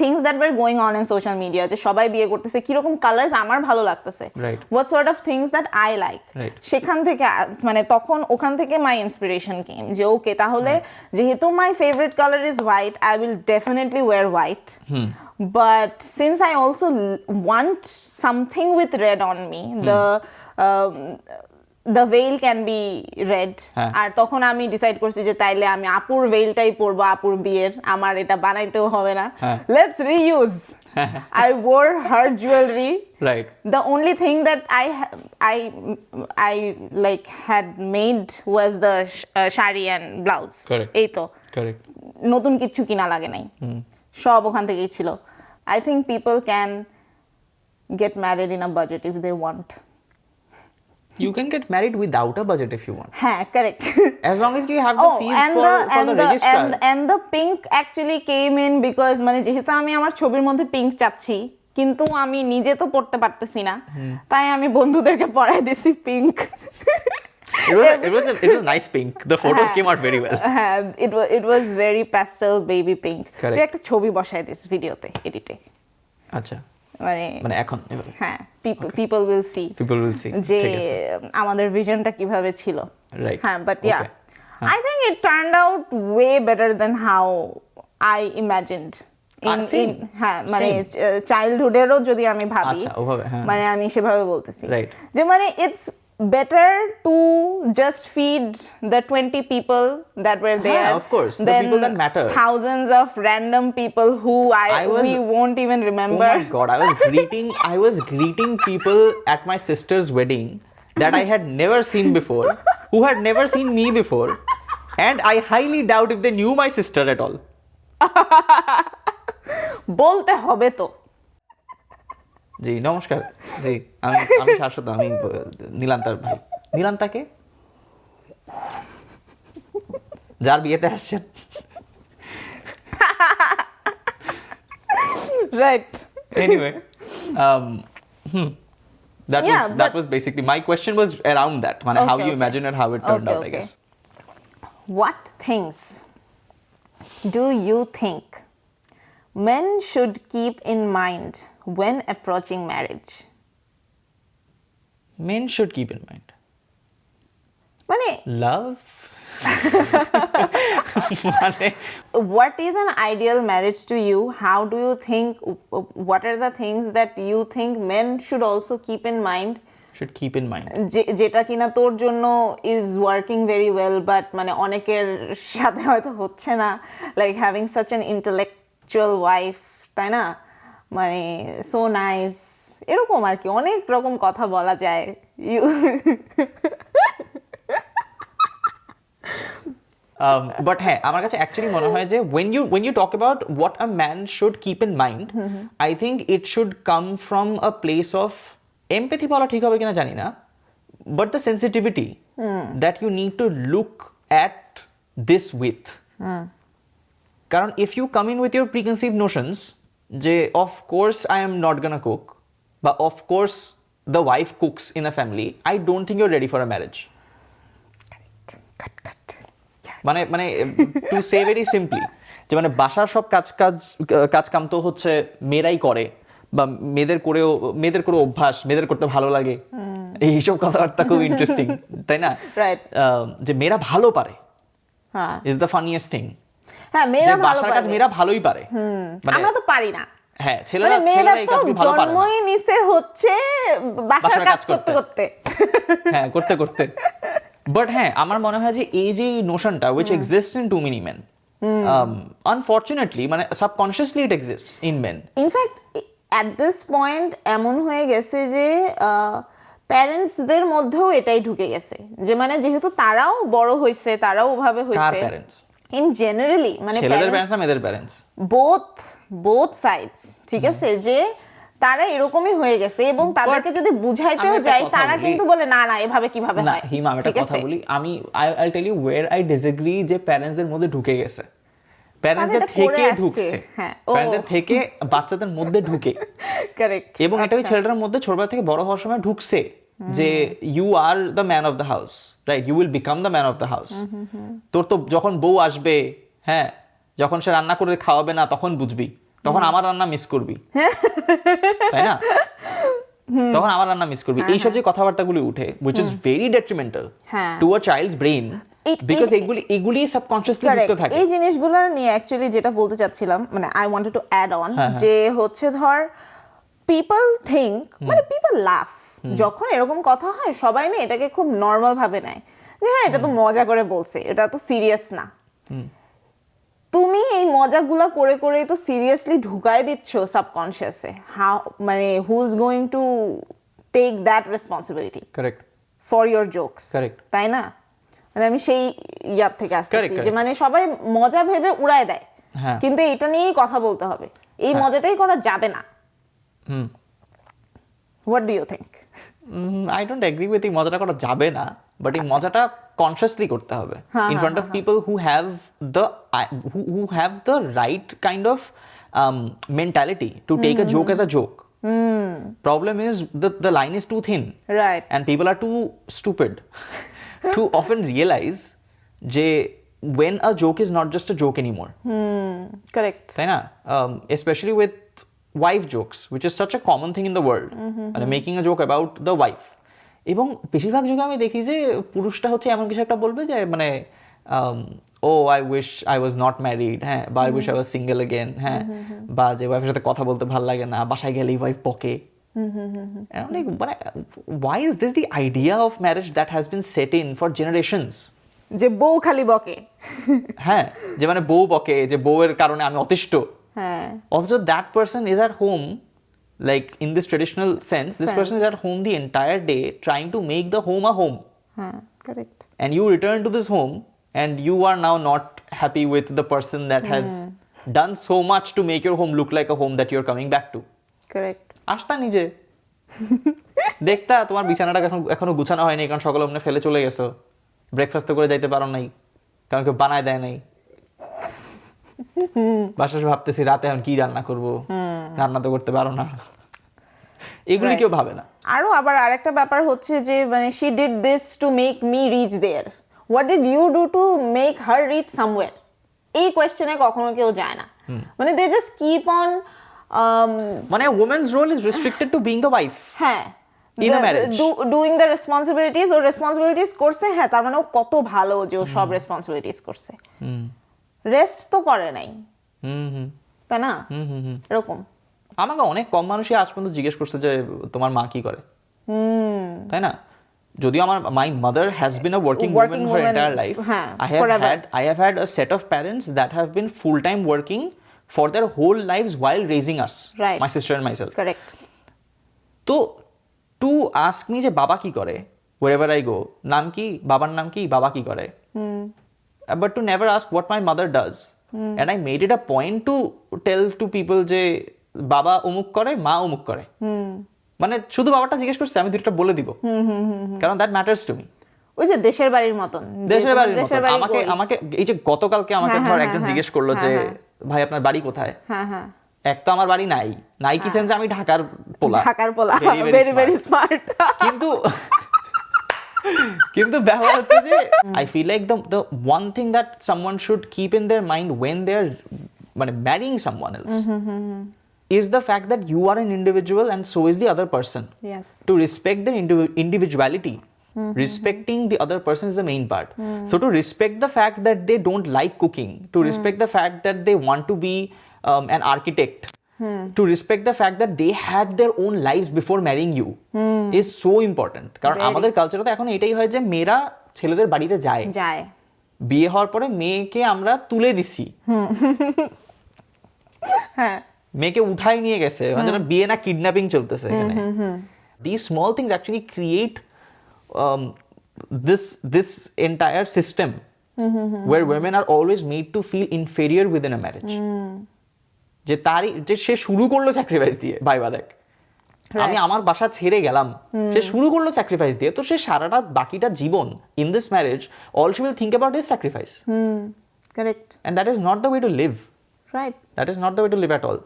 things that were going on in social media, যে সবাই বিয়ে করতেছে, কিরকম কালার্স আমার ভালো লাগতেছে, what sort of things that I like, সেখান থেকে মানে তখন ওখান থেকে my inspiration came যে ওকে তাহলে যেহেতু my favorite color is white, I will definitely wear white. But since I also want something with red on me, the veil can be red. আর তখন আমি ডিসাইড করছি যে তাইলে আমি আপুর ভেইলটাই পরবো আপুর বিয়ের, আমার এটা বানাইতেও হবে না, let's reuse. I wore her jewelry. Right. The only thing that I like had made was the shari and blouse. এই তো নতুন কিছু কিনা লাগে নাই, সব ওখান থেকেই ছিল. I think people can get married in a budget if they want. You can get married without a budget if you want. Correct. As long as you have the fees for the registrar. And the pink actually came in because মানে যেহেতু আমি আমার ছবির মধ্যে pink চাচ্ছি কিন্তু আমি নিজে তো পড়তে পারতেছি না, তাই আমি বন্ধুদেরকে পরাই দিছি pink. It was a nice pink. The photos came out very well. It was very pastel baby pink. তুই একটা ছবি বসাই দিস ভিডিওতে এডিটে। আচ্ছা, মানে এখন হ্যাঁ people will see যে আমাদের ভিশনটা কিভাবে ছিল। হ্যাঁ, but yeah, I think it turned out way better than how I imagined. হ্যাঁ মানে চাইল্ডহুডেরও যদি আমি ভাবি, মানে আমি সেভাবে বলতেছি যে মানে it's better to just feed the 20 people that were there, of course, the people that matter, thousands of random people who we won't even remember. Oh my god, I was greeting people at my sister's wedding that I had never seen before, who had never seen me before, and I highly doubt if they knew my sister at all. বলতে হবে তো। জি নমস্কার, জি আমি শাশ্বত, আমি নীলান্তার ভাই। নীলান্তাকে যার বিয়েতে আসছেন। Right. Anyway, that was basically my question was around that, মানে how you imagine and how it turned out, I guess. What things do you think men should keep in mind when approaching marriage? Men should keep in mind. মানে love. What is an ideal marriage to you? How do you think? What are the things that you think men should also keep in mind? Should keep in mind. যেটা কিনা তোর জন্য is working very well, but মানে অনেকের সাথে হয়তো হচ্ছে না, like having such an intellectual wife, তাই না, মানে so nice, এরকম আর কি অনেক রকম কথা বলা যায়। But হ্যাঁ আমার কাছে অ্যাকচুয়ালি মনে হয় যে when you talk about what a man should keep in mind, I think it should come from a place of empathy বলা ঠিক হবে কিনা জানি না, but the sensitivity that you need to look at this with. কারণ if you come in with your preconceived notions যে of course I am not gonna cook বা of course the wife cooks in a family, I don't think you're ready for a marriage. মানে মানে to say very simply যে মানে বাসার সব কাজ কাম তো হচ্ছে মেয়েরাই করে, বা মেয়েদের করে অভ্যাস, মেয়েদের করতে ভালো লাগে, এইসব কথাবার্তা খুব ইন্টারেস্টিং, তাই না? যে মেয়েরা ভালো পারে ইজ দ্য ফানিয়েস্ট থিং। হ্যাঁ, মেয়েরা ভালো পারে, কাজ মেয়েরা ভালোই পারে, আমরা তো পারি না। হ্যাঁ, ছেলেরা এই কাজগুলো ভালো পারে না। জন্মই নিচে হচ্ছে বাসার কাজ করতে করতে, হ্যাঁ করতে করতে। বাট হ্যাঁ, আমার মনে হয় যে এই যে নোশনটা which exists in too many men, unfortunately মানে subconsciously it exists in men. In fact, at this point এমন হয়ে গেছে যে প্যারেন্টসদের মধ্যেও এটাই ঢুকে গেছে, যে মানে যেহেতু তারাও বড় হইছে, তারাও ওভাবে হইছে। কার প্যারেন্টস? ইন জেনারেলি মানে ছেলেদের প্যারেন্টস না মেয়েদের প্যারেন্টস? বোথ সাইডস, ঠিক আছে, যে তারা এরকমই হয়ে গেছে এবং তাদেরকে যদি বুঝাইতেও যাই তারা কিন্তু বলে না না এভাবে কিভাবে হয়। না হিমা, আমি একটা কথা বলি, আমি I tell you where I disagree যে প্যারেন্টসদের মধ্যে ঢুকে গেছে, প্যারেন্টসদের থেকে ঢুকছে, প্যারেন্টসদের থেকে বাচ্চাদের মধ্যে ঢুকে, কারেক্ট। এবং এটা ওই ছেলেটার মধ্যে ছোটবেলা থেকে বড় হওয়ার সময় ঢুকছে যে you are the man of the house, right? You will become the man of the house. তোর তো যখন বউ আসবে, হ্যাঁ, যখন সে রান্না করে খাওয়াবে না তখন বুঝবি, তখন আমার রান্না মিস করবি, তাই না? তখন আমার রান্না মিস করবি। এইসব যে কথাবার্তাগুলি উঠে which is very detrimental to a child's brain, because এগুলি সাবকনশিয়াসলি যুক্ত থাকে। এই জিনিসগুলো নিয়ে অ্যাকচুয়ালি যেটা বলতে চাচ্ছিলাম, মানে I wanted to add on, যে হচ্ছে ধর পিপল থিঙ্ক, মানে পিপল লাফ যখন এরকম কথা হয়, সবাই না এটাকে খুব নর্মাল ভাবে নেয় যে হ্যাঁ এটা তো মজা করে বলছে, এটা তো সিরিয়াস না। তুমি এই মজাগুলা করে করেই তো সিরিয়াসলি ঢুকাই দিচ্ছ সাবকনশিয়াসে। হাউ মানে who is going to take that responsibility correct for your jokes, correct, তাই না? মানে আমি সেই ইয়ার থেকে আসতেছি যে মানে সবাই মজা ভেবে উড়ায় দেয়, কিন্তু এটা নিয়েই কথা বলতে হবে, এই মজাটাই করা যাবে না। What do you think? I don't agree with এই মজাটা করা যাবে না, বাট এই মজাটা কনসিয়াসলি করতে হবে in front of people who have the right kind of mentality to take a joke as a joke. Problem is the line is too thin, right? And people are too stupid to often realize যে when a joke is not just a joke anymore. Correct. তাই না? Especially with wife jokes, which is such a common thing in the world, মানে making a joke about the wife. এবং বেশিরভাগ যুগে আমি দেখি যে পুরুষটা হচ্ছে এমন কিছু একটা বলবে যে মানে ও I wish I was not married, হ্যাঁ, বা I wish I was single again, হ্যাঁ, বা যে ওয়াইফের সাথে কথা বলতে ভালো লাগে না, বাসায় গেলেই ওয়াইফ বকে। মানে why is this the idea of marriage that has been set in for generations? যে বউ খালি বকে, হ্যাঁ, যে মানে বউ বকে, যে বউয়ের কারণে আমি অতিষ্ঠ, হ্যাঁ, অথচ that person is at home, like in this traditional sense, this person is at home the entire day trying to make the home a home. Correct. And you return to this home and you are now not happy with the person that has done so much to make your home look like a home that you're coming back to. Correct. আসতা নিজে দেখতা তোমার বিছানাটা এখনো গুছানো হয়নি, কারণ সকালে অমনে ফেলে চলে গেছো, ব্রেকফাস্ট করে যাইতে পারো নাই, কারণ কেউ বানায় দেয় নাই, বাসায় ভাবতেছি রাতে এখন কি রান্না করবো, রান্না তো করতে পারো না, এগুলি কেউ ভাবে না। আরো আবার আরেকটা ব্যাপার হচ্ছে যে মানে she did this to make me reach there, what did you do to make her reach somewhere? এই কোয়েশ্চেনে কখনো কেউ যায় না, মানে they just keep on মানে woman's role is restricted to being the wife, হ্যাঁ, in a marriage, doing the responsibilities, O responsibilities করছে, হ্যাঁ, তার মানে ও কত ভালো যে ও সব responsibilities করছে, রেস্ট তো করে নাই, তাই না? এরকম আমাকে অনেক কম মানুষই আজ পর্যন্ত জিজ্ঞেস করছে যে তোমার মা কি করে, তাই না? যদিও আমার my mother has been a working woman her entire life, I have had a set of parents that have been full time working for their whole lives while raising us, right. My sister and myself. Correct. তো to ask me যে বাবা কি করে wherever I go, নাম কি, বাবার নাম কি, বাবা কি করে, but to never ask what my mother does, and I made it a point to tell to people যে বাবা অমুক করে, মা অমুক করে, মানে শুধু বাবাটা জিজ্ঞেস করছে আমি দুটো বলে দিব, কারণ দ্যাট ম্যাটার্স টু মি। ওই যে দেশের বাড়ির মতন দেশের বাড়ির মতন আমাকে এই যে গতকালকে আমাকে ধর একজন জিজ্ঞেস করলো যে ভাই আপনার বাড়ি কোথায়, এক তো আমার বাড়ি নাই কি সেন্স আমি ঢাকার পোলা ভেরি ভেরি স্মার্ট কিন্তু ব্যাপার হচ্ছে যে I feel like the one thing that someone should keep in their mind when they are মানে marrying someone else is the fact that you are an individual and so is the other person. Yes. To respect their individuality, respecting the other person is the main part. So to respect the fact that they don't like cooking, to respect the fact that they want to be an architect, to respect the fact that they had their own lives before marrying you is so important. কারণ আমাদের কালচারে তো এখন এটাই হয় যে মেয়েরা ছেলেদের বাড়িতে যায় বিয়ে হওয়ার পরে মেয়েকে আমরা তুলে দিছি হ্যাঁ মেয়েকে উঠাই নিয়ে গেছে মানে বিয়ে না কিডন্যাপিং চলতেছে এখানে these small things actually create this entire system where women are always made to feel inferior within a marriage যে সে শুরু করলো স্যাক্রিফাইস দিয়ে ভাইবা দেখ আমি আমার বাসা ছেড়ে গেলাম সে শুরু করলো স্যাক্রিফাইস দিয়ে তো সে সারাটা বাকিটা জীবন in this marriage all she will think about is sacrifice correct and that is not the way to live. Right. That is not the way to live at all.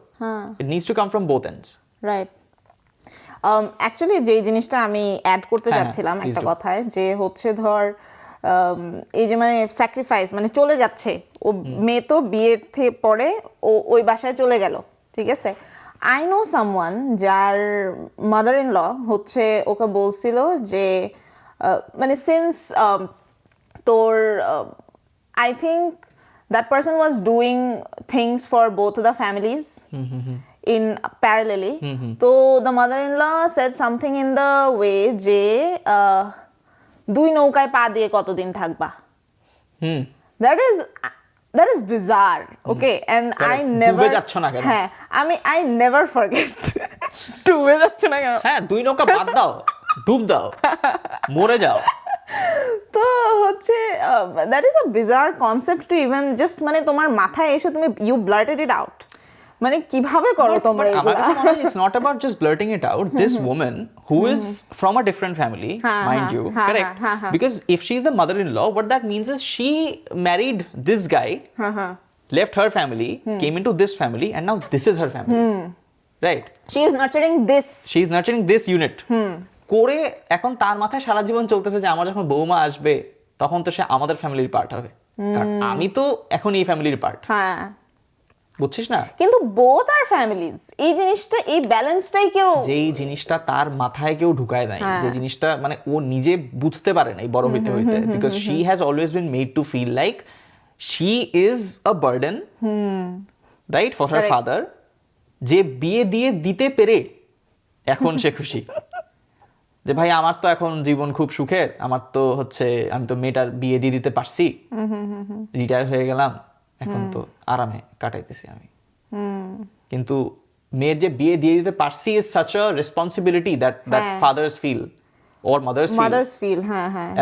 It needs to come from both ends. Right. Actually যে জিনিসটা আমি add করতে যাচ্ছিলাম একটা কথায় যে হচ্ছে ধর এই যে মানে স্যাক্রিফাইস মানে চলে যাচ্ছে ও মেয়ে তো বিয়ের থেকে পরে ও ওই বাসায় চলে গেল ঠিক আছে আই নো সামওয়ান যার মাদার ইন ল হচ্ছে ওকে বলছিল যে মানে সিন্স তোর I think that person was doing things for both of the families in parallelly. So the mother-in-law said something in the way যে দুই নৌকায় পা দিয়ে কতদিন থাকবা that is bizarre okay and I never ডুবে যাচ্ছ না কেন হ্যাঁ I never forget ডুবে যাচ্ছ না কেন হ্যাঁ দুই নৌকা বাদ দাও ডুব দাও মরে যাও তো হচ্ছে that is a bizarre concept to even just মানে তোমার মাথায় এসে তুমি ইউ ব্লার্টেড ইট আউট মানে কিভাবে করো তোমরা আমার কাছে মনে হয় it's not about just blurting it out this woman who is from a different family mind you correct because if she is the mother-in-law what that means is she married this guy left her family came into this family and now this is her family right she is nurturing this unit করে এখন তার মাথায় সারা জীবন চলতেছে যে আমার যখন বৌমা আসবে তখন তো সে আমাদের ফ্যামিলির পার্ট হবে কারণ আমি তো এখন এই ফ্যামিলির পার্ট হ্যাঁ বুঝছিস না কিন্তু বোথ আর ফ্যামিলিজ এই জিনিসটা এই ব্যালেন্সটাই কেউ যেই জিনিসটা তার মাথায় কেউ ঢুকায় নাই যে জিনিসটা মানে ও নিজে বুঝতে পারে নাই বড় হইতে হইতে because she has always been made to feel like she is a burden right for her father যে বিয়ে দিয়ে দিতে পেরে এখন সে খুশি যে ভাই আমার তো এখন জীবন খুব সুখের আমার তো হচ্ছে আমি তো মেয়েটার বিয়ে দিয়ে দিতে পারছি রিটায়ার হয়ে গেলাম এখন তো আরামে কাটাইতেছি আমি কিন্তু মেয়ের যে বিয়ে দিয়ে দিতে পারছি is such a responsibility that fathers feel or mothers feel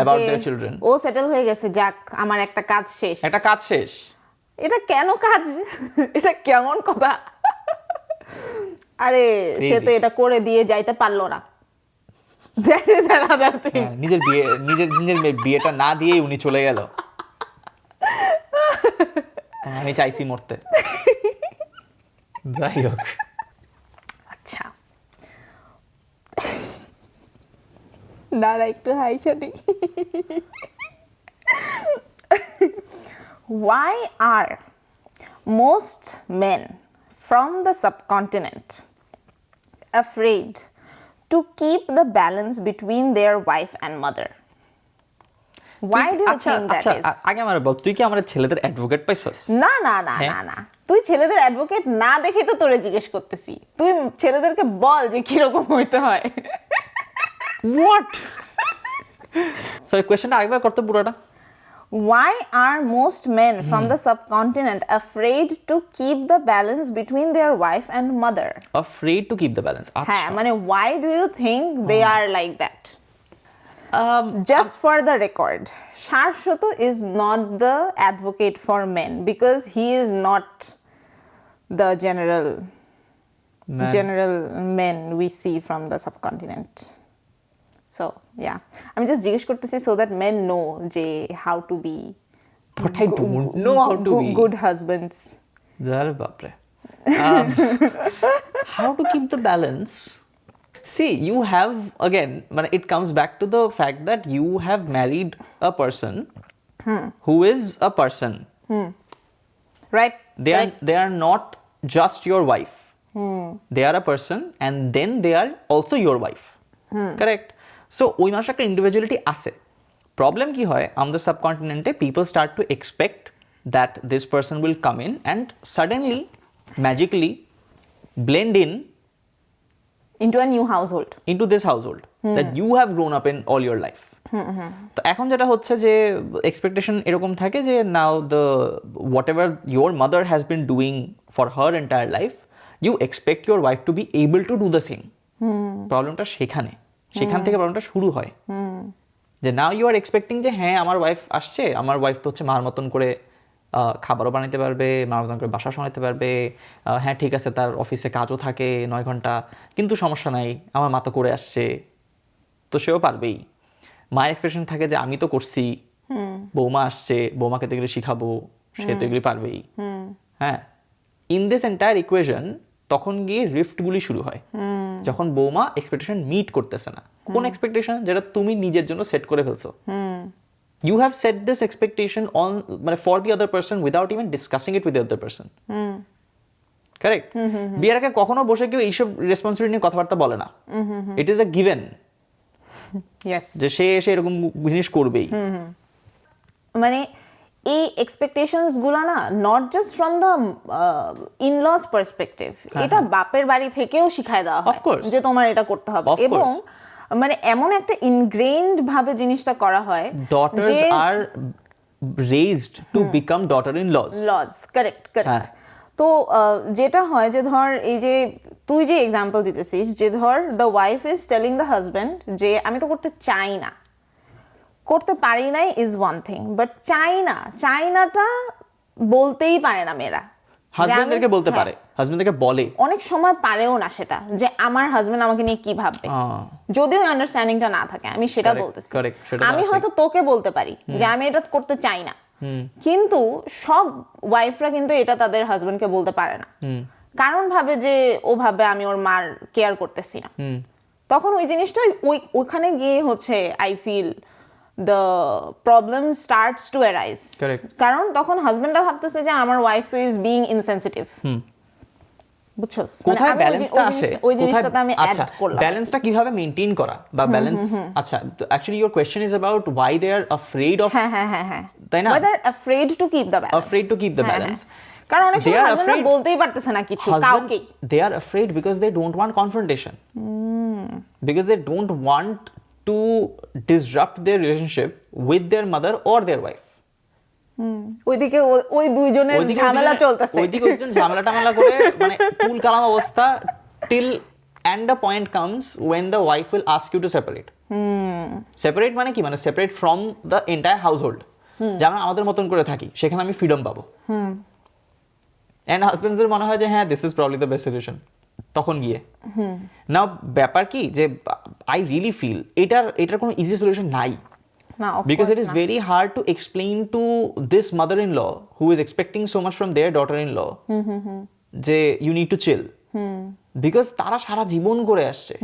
about their children ও সেটেল হয়ে গেছে যাক আমার একটা কাজ শেষ এটা কেন কাজ এটা কেমন কথা আরে সে তো এটা করে দিয়ে যাইতে পারলো না that is another thing নিজের বিয়েটা না দিয়ে উনি চলে গেল আমি চাইছি মরতে যাই হোক আচ্ছা দাঁড়া একটু হাইশাটি why are most men from the subcontinent afraid to keep the balance between their wife and mother? Why do you think that is? আগে আমার বল তুই কি আমাদের ছেলেদের অ্যাডভোকেট পাইছস? না তুই ছেলেদের অ্যাডভোকেট না দেখে তো তোরে জিজ্ঞেস করতেছি তুই ছেলেদেরকে বল যে কি রকম হইতে হয় What? Sorry, question আরেকবার করতে পুরোটা Why are most men from the subcontinent afraid to keep the balance between their wife and mother? Afraid to keep the balance. হ্যাঁ মানে why do you think they are like that? Just for the record, Sharshoto is not the advocate for men because he is not the general men we see from the subcontinent. So yeah, I'm just জিজ্ঞেস করতেছি so that men know যে how to be But I don't know how to be good husbands. Jare bapre. Um, how to keep the balance? See, you have again, it comes back to the fact that you have married a person who is a person. Right? They are not just your wife. They are a person and then they are also your wife. Correct? So ওই মানুষের একটা individuality আছে। Problem কি হয়, আমাদের সাবকন্টিনেন্টে people start to expect that this person will come in and suddenly magically blend in into a new household. into this household that you have grown up in all your life. তো এখন যেটা হচ্ছে যে expectation এরকম থাকে যে now the whatever your mother has been doing for her entire life, you expect your wife to be able to do the same. প্রবলেমটা সেখান থেকে প্রবলেমটা শুরু হয় যে নাও ইউ আর এক্সপেক্টিং যে হ্যাঁ আমার ওয়াইফ আসছে, আমার ওয়াইফ তো হচ্ছে মার মতন করে খাবারও বানাতে পারবে, মার মতন করে বাসা সামলাতে পারবে, হ্যাঁ ঠিক আছে তার অফিসে কাজও থাকে 9 ঘন্টা, কিন্তু সমস্যা নাই আমার মা তো করে আসছে, তো সেও পারবেই। মায়ের এক্সপ্রেশন থাকে যে আমি তো করছি, বৌমা আসছে, বৌমাকে তো এগুলি শিখাবো, সে তো এগুলি পারবেই। হ্যাঁ, ইন দিস এন্টায়ার ইকুয়েশন তখন গিয়ে রিফটগুলি শুরু হয় যখন বৌমা এক্সপেকটেশন মিট করতেছে না। কোন এক্সপেকটেশন? যেটা তুমি নিজের জন্য সেট করে ফেলছো। You have set this expectation on for the other person without even discussing it with the other person. Correct? বিয়ের আগে কখনো বসে কেউ এইসব রেসপন্সিবিলিটি নিয়ে কথাবার্তা বলে না। It is a given. Yes. যে সে এসে এরকম জিনিস করবেই। মানে এই এক্সপেকটেশনস গুলো না not just from the in-loss perspective, এটা বাপের বাড়ি থেকেও শিখায় দেওয়া হয় যে তোমার এটা করতে হবে, এবং মানে এমন একটা ইনগ্রেইনড ভাবে জিনিসটা করা হয়। Daughters are raised to become daughter in laws. Correct. তো যেটা হয় যে ধর এই যে তুই যে এক্সাম্পল দিতেছিস যে ধর the wife is telling the husband যে আমি তো করতে চাই না, করতে পারি নাই ইজ ওয়ান থিং, বাট চাইনাটা বলতেই পারে না মেয়েরা। হাজবেন্ডদেরকে বলতে পারে, হাজবেন্ডদেরকে বলে, অনেক সময় পারেও না সেটা, যে আমার হাজবেন্ড আমাকে নিয়ে কি ভাববে, যদিও আন্ডারস্ট্যান্ডিংটা না থাকে। আমি সেটা বলতেছি, আমি হয়তো তোকে বলতে পারি যে আমি এটা করতে চাই না, কিন্তু সব ওয়াইফরা কিন্তু এটা তাদের হাজবেন্ডকে বলতে পারে না, কারণ ভাবে যে ও ভাবে আমি ওর মার কেয়ার করতেছি না। তখন ওই জিনিসটা ওইখানে গিয়ে হচ্ছে I feel the problem starts to arise. Correct. কারণ তখন হাজবেন্ডরা ভাবতেছে যে আমার ওয়াইফ তো ইজ বিং ইনসেনসিটিভ। বুঝছস কোথায় ব্যালেন্সটা আসে, ওই জিনিসটাতে আমি অ্যাড করলাম। ব্যালেন্সটা কিভাবে মেইনটেইন করা বা ব্যালেন্স। আচ্ছা, actually your question is about why they are afraid of, হ্যাঁ তাই না, whether afraid to keep the balance, afraid to keep the balance. কারণ অনেক সময় হাজবেন্ডরা বলতেই পারতেছে না কিছু কাউকে। They are afraid because they don't want confrontation, because they don't want to disrupt their relationship with their mother or their wife. ওইদিকে ওই দুইজনের ঝামেলা চলতেছে, ওইদিকে ওইজন ঝামেলা করে মানে কুল কালাম অবস্থা, till and a point comes when the wife will ask you to separate. Separate মানে কি, মানে separate from the entire household. যেমন আমাদের মতন করে থাকি, সেখানে আমি ফ্রিডম পাবো। and husbands এর মনে হয় যে হ্যাঁ this is probably the best solution, তখন গিয়ে নাও ব্যাপার কি যে আই রিয়েলি ফিল এটার কোনো ইজি সলিউশন নাই, because it is very hard to explain to this mother-in-law who is expecting so much from their daughter-in-law যে you need to chill, because তারা সারা জীবন করে আসছে,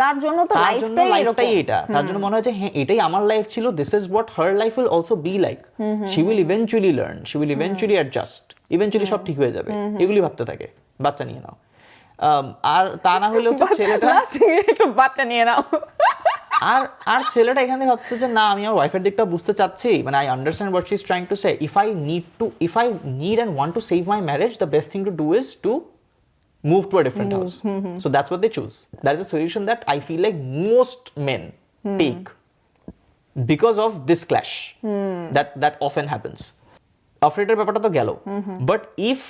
তার জন্য তো লাইফটাই এটা, তার জন্য মনে হয় যে হ্যাঁ এটাই আমার লাইফ ছিল, this is what her life will also be like. She will eventually learn, she will eventually adjust, eventually সব ঠিক হয়ে যাবে, এগুলি ভাবতে থাকে। বাচ্চা নিয়ে নাও, আর তা না হলেও তো ছেলেটা একটু বাচ্চা নিয়ে নাও, আর ছেলেটা এখানে ভাবছে যে না আমি আমার ওয়াইফের দিকটা বুঝতে চাচ্ছি, মানে I understand what she is trying to say, if I need and want to save my marriage, the best thing to do is to move to a different house. So that's what they choose. That is a solution that I feel like most men take because of this clash that often happens. Afraid এর ব্যাপারটা তো গেল, but if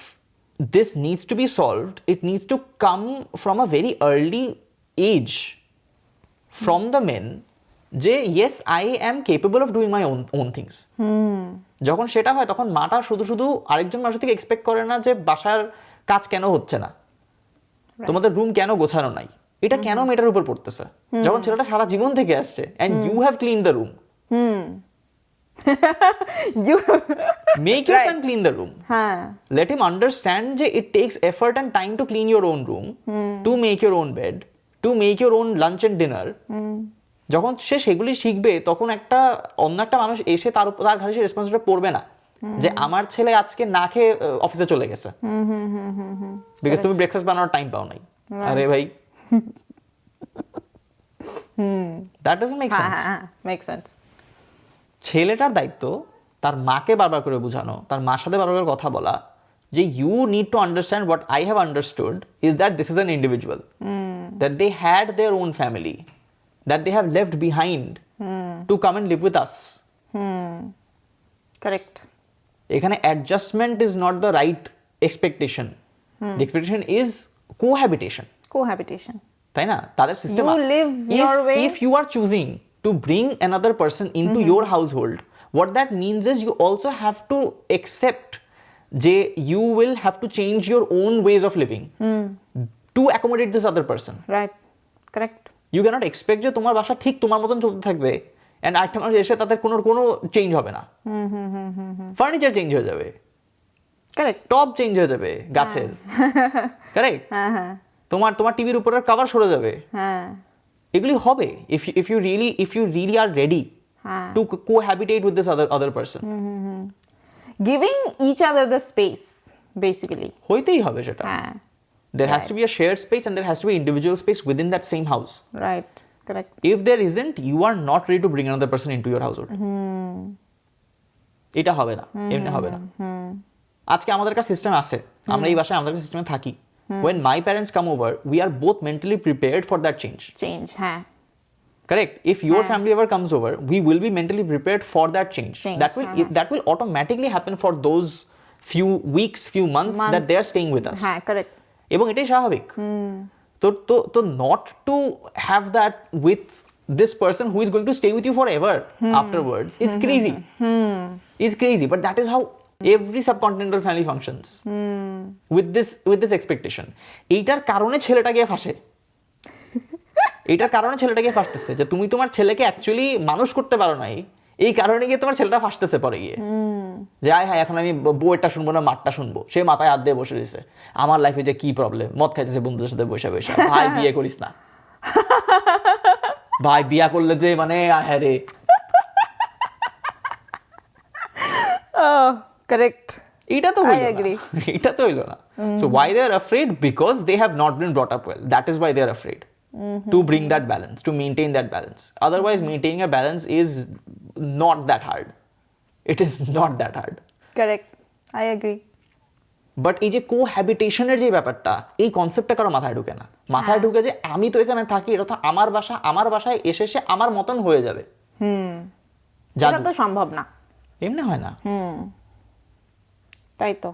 this needs to be solved, it needs to come from a very early age from the men যে yes I am capable of doing my own things. যখন সেটা হয় তখন মাটা শুধু আরেকজন মানুষ থেকে এক্সপেক্ট করে না যে বাসার কাজ কেন হচ্ছে না, তোমাদের রুম কেন গোছানো নাই, এটা কেন মেয়েটার উপর পড়তেছে যখন ছেলেটা সারা জীবন থেকে আসছে and you have clean the room make your son clean the room. Let him understand যে it takes effort and time to clean your own room, to make your own bed, to make your own lunch and dinner. যখন সে সেগুলি শিখবে তখন অন্য একটা মানুষ এসে তার ঘাড়ে সে রেসপন্সিবিলিটি পড়বে না যে আমার ছেলে আজকে না খেয়ে অফিসে চলে গেছে বিকজ তুমি ব্রেকফাস্ট বানানোর টাইম পাও নাই। আরে ভাই that doesn't make sense. Makes sense. ছেলেটার দায়িত্ব তার মাকে বারবার করে বোঝানো, তার মার সাথে বারবার করে কথা বলা যে you need to understand what I have understood is that this is an individual, that they had their own family, that they have left behind to come and live with us. Correct. এখানে adjustment is not the right expectation, the expectation is cohabitation, তাই না? তাদের system if you are choosing to bring another person into your household, what that means is you also have to accept that you will have to change your own ways of living to accommodate this other person. Right. Correct. You cannot expect যে তোমার বাসা ঠিক তোমার মতন চলতে থাকবে and আরেকটা মানুষ এসে তাদের কোনো চেঞ্জ হবে না। ফার্নিচার চেঞ্জ হয়ে যাবে, কারেক্ট, টপ চেঞ্জ হয়ে যাবে গাছের, কারেক্ট, তোমার টিভির উপরের কভার সরে যাবে, এগুলি হবে if you really are ready to cohabitate with this other person. Giving each other the space basically হইতেই হবে সেটা। There has to be a shared space and there has to be individual space within that same house. Right. Correct. If there isn't, you are not ready to bring another person into your household. এটা হবে না, এমনি হবে না। আজকে আমাদের কাছে system আছে, আমরা এই বাসায় আমাদের সিস্টেমে থাকি। When my parents come over, we are both mentally prepared for that change. Correct. If your family ever comes over, we will be mentally prepared for that change. That will automatically happen for those few weeks, few months that they are staying with us. Correct. এবং এটাই স্বাভাবিক। তো not to have that with this person who is going to stay with you forever afterwards is crazy. Is crazy, but that is how every subcontinental family functions with this expectation. এইটার কারণে ছেলেটা গিয়ে ফাঁসে, এইটার কারণে ছেলেটা গিয়ে ফাঁসতেছে যে তুমি তোমার ছেলেকে অ্যাকচুয়ালি মানুষ করতে পারো নাই, এই কারণে গিয়ে তোমার ছেলেটা ফাঁসতেছে পরে গিয়ে যে হ্যাঁ এখন আমি বউয়েরটা শুনবো না মারটা শুনবো। সে মাথায় হাত দিয়ে বসে রয়েছে আমার লাইফে যে কি প্রবলেম, মদ খাইতেছে বন্ধুদের সাথে বসে বসে, ভাই বিয়ে করিস না ভাই, বিয়া করলে যে মানে হ্যাঁ রে। Correct. এটা তো হইল না। So why they are afraid? Because they have not been brought up well. That is why they are afraid to bring that balance, to maintain that balance. Otherwise, maintaining a balance is not that hard. It is not that hard. Correct. I agree. But এই যে কোহ্যাবিটেশনের যে ব্যাপারটা, এই কনসেপ্টটা কারো মাথায় ঢুকে না। মাথায় ঢুকে যে আমি তো এখানে থাকি, এটা তো আমার বাসা, আমার বাসায় এসে আমার মতন হয়ে যাবে। এটা তো সম্ভব না, এমনি হয় না। তাই তো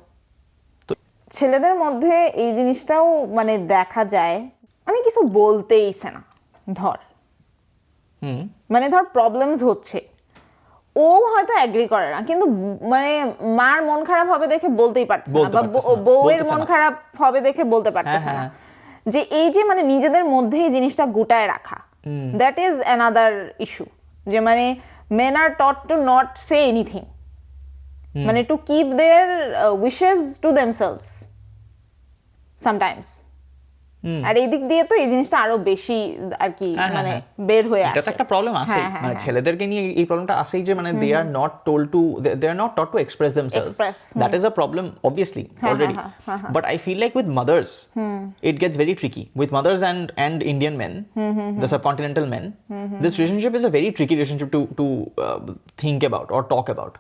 ছেলেদের মধ্যে এই জিনিসটাও মানে দেখা যায়, মানে কিছু বলতেইছে না। ধর প্রবলেমস হচ্ছে, ও হয়তো এগ্রি করে না, কিন্তু মানে মার মন খারাপ হবে দেখে বলতেই পারছে না, বা বউয়ের মন খারাপ হবে দেখে বলতে পারতেছে না। যে এই যে মানে নিজেদের মধ্যেই জিনিসটা গুটায় রাখা, দ্যাট ইজ অ্যানাদার ইস্যু। যে মানে men are taught to not say anything, মানে to keep their wishes to themselves sometimes. আর এই দিক দিয়ে তো এই জিনিসটা আরো বেশি আর কি মানে বের হয়ে আসে। এটা তো একটা প্রবলেম আছে, মানে ছেলেদেরকে নিয়ে এই প্রবলেমটা আসেই যে মানে they are not told to, they are not taught to express themselves. That is a problem obviously already. But I feel like with mothers it gets very tricky. With mothers and Indian men, the subcontinental men, this relationship is a very tricky relationship to think about or talk about.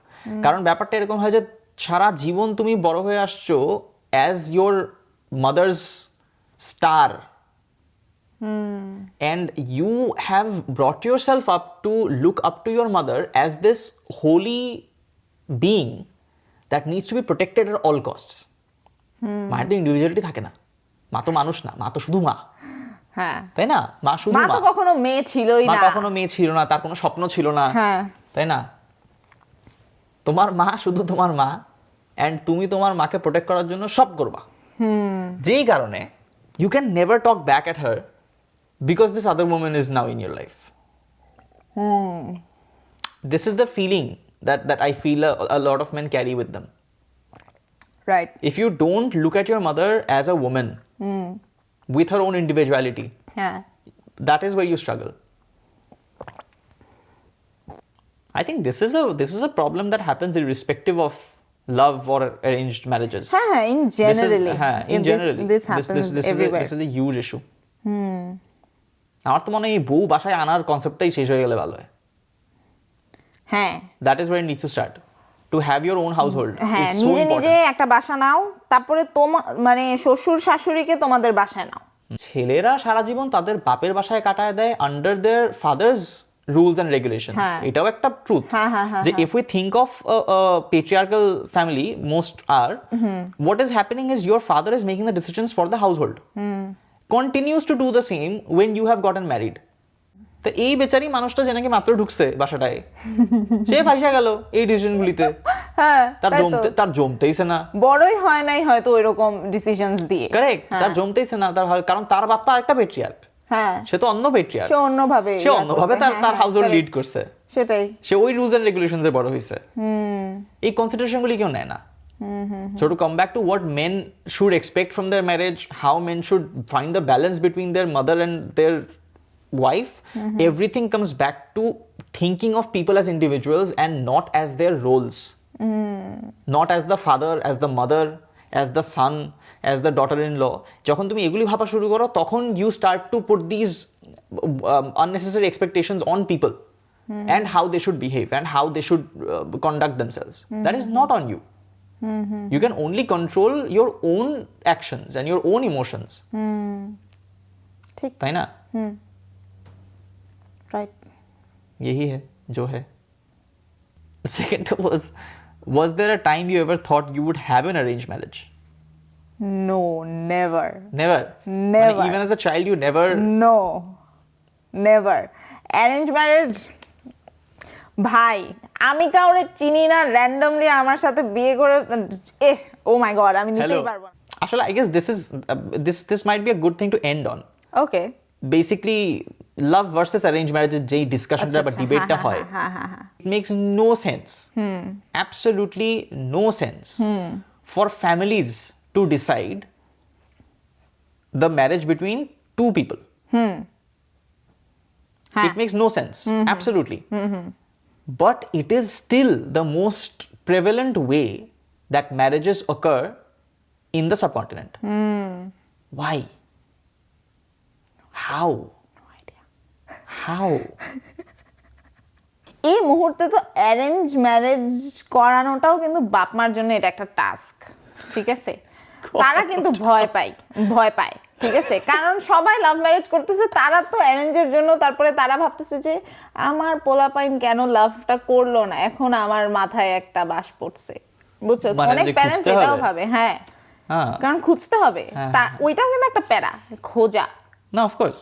কারণ ব্যাপারটা এরকম হয় যে সারা জীবন তুমি বড় হয়ে আসছো as your mother's star, and you have brought yourself up to look up to your mother as this holy being that needs to be protected at all costs. মায়ের তো ইন্ডিভিজুয়ালিটি থাকে না, মা তো মানুষ না, মা তো শুধু মা, তাই না? মা শুধু মা, কখনো মেয়ে ছিলই না, কখনো মেয়ে ছিল না, তার কোনো স্বপ্ন ছিল না, তাই না? তোমার মা শুধু তোমার মা, এন্ড তুমি তোমার মাকে প্রোটেক্ট করার জন্য সব করবা, যেই কারণে you can never talk back at her because this other woman is now in your life. This is the feeling that I feel a lot of men carry with them. Right. If you don't look at your mother as a woman with her own individuality, that is where you struggle. I think this is a problem that happens irrespective of love or arranged marriages. In generally. This happens everywhere. This is a huge issue. আমার তো মনে হয় এই বউ বাসায় আনার কনসেপ্টটাই শেষ হয়ে গেলে ভালো হয়। That is where it needs to start. To have your own household. নিজে নিজে একটা বাসা নাও, তারপরে মানে শ্বশুর শাশুড়িকে তোমাদের বাসায় নাও। ছেলেরা সারা জীবন তাদের বাপের বাসায় কাটায় দেয় under their father's rules and regulations. এটাও একটা ট্রুথ যে if we think of a patriarchal family, most are, what is happening is your father is making the decisions for the household. Continues to do the same when you have gotten married. তো এই বেচারি মানুষটা যে নাকি মাত্র ঢুকছে বাসাটায়, সে ফাঁসা গেল এই ডিসিশনগুলিতে। তার জমতেইছে না, বড়ই হয় নাই হয়তো ওইরকম ডিসিশনস দিয়ে। কারেক্ট, তার জমতেইছে না, কারণ তার বাপ তো আরেকটা পেট্রিয়ার্ক। সে তো অন্য পেট্রিয়ার্ক, সে অন্যভাবে তার হাউসহোল্ড লিড করছে। সেটাই, সে ওই রুলস এন্ড রেগুলেশনস এ বড় হইছে। এই কনসিডারেশনগুলি কেউ নেয় না। So to come back to what men should expect from their marriage, how men should find the balance between their mother and their wife, everything comes back to thinking of people as individuals and not as their roles. Not as the father, as the mother, as the son, as the daughter-in-law. যখন তুমি এগুলি ভাবা শুরু করো, তখন you start to put these unnecessary expectations on people and how they should behave and how they should conduct themselves. That is not on you. You can only control your own actions and your own emotions. ठीक, ताई ना? Right. यही है जो है. The second was there a time you ever thought you would have an arranged marriage? No, never. Never. Even as a child, you never. No, never. Arranged marriage. ভাই, আমি কাউরে চিনি না, র্যান্ডমলি আমার সাথে বিয়ে করে ও মাই গড, আমি নিতেই পারবো না। আসলে I guess this might be a good thing to end on. Okay. Basically, love versus arranged marriage যে ডিসকাশনটা বা ডিবেটটা হয়, it makes no sense. Absolutely no sense for families to decide the marriage between two people. It makes no sense. Absolutely. But it is still the most prevalent way that marriages occur in the subcontinent. Why? How? No idea. How? এই মুহূর্তে তো arrange marriage করানোটাও কিন্তু বাপ মার জন্য এটা একটা task, ঠিক আছে? তারা কিন্তু ভয় পায়, ঠিক আছে? কারণ সবাই লাভ ম্যারেজ করতেছে, তারা তো অ্যারেঞ্জের জন্য, তারপরে তারা ভাবতেছে যে আমার পোলাপাইন কেন লাভটা করলো না, এখন আমার মাথায় একটা বাস পড়ছে, বুঝছো? অনেক প্যারেন্টস এটাও ভাবে, কারণ খুঁজতে হবে, ওইটাও কিন্তু একটা প্যারা, খোঁজা না, অফকোর্স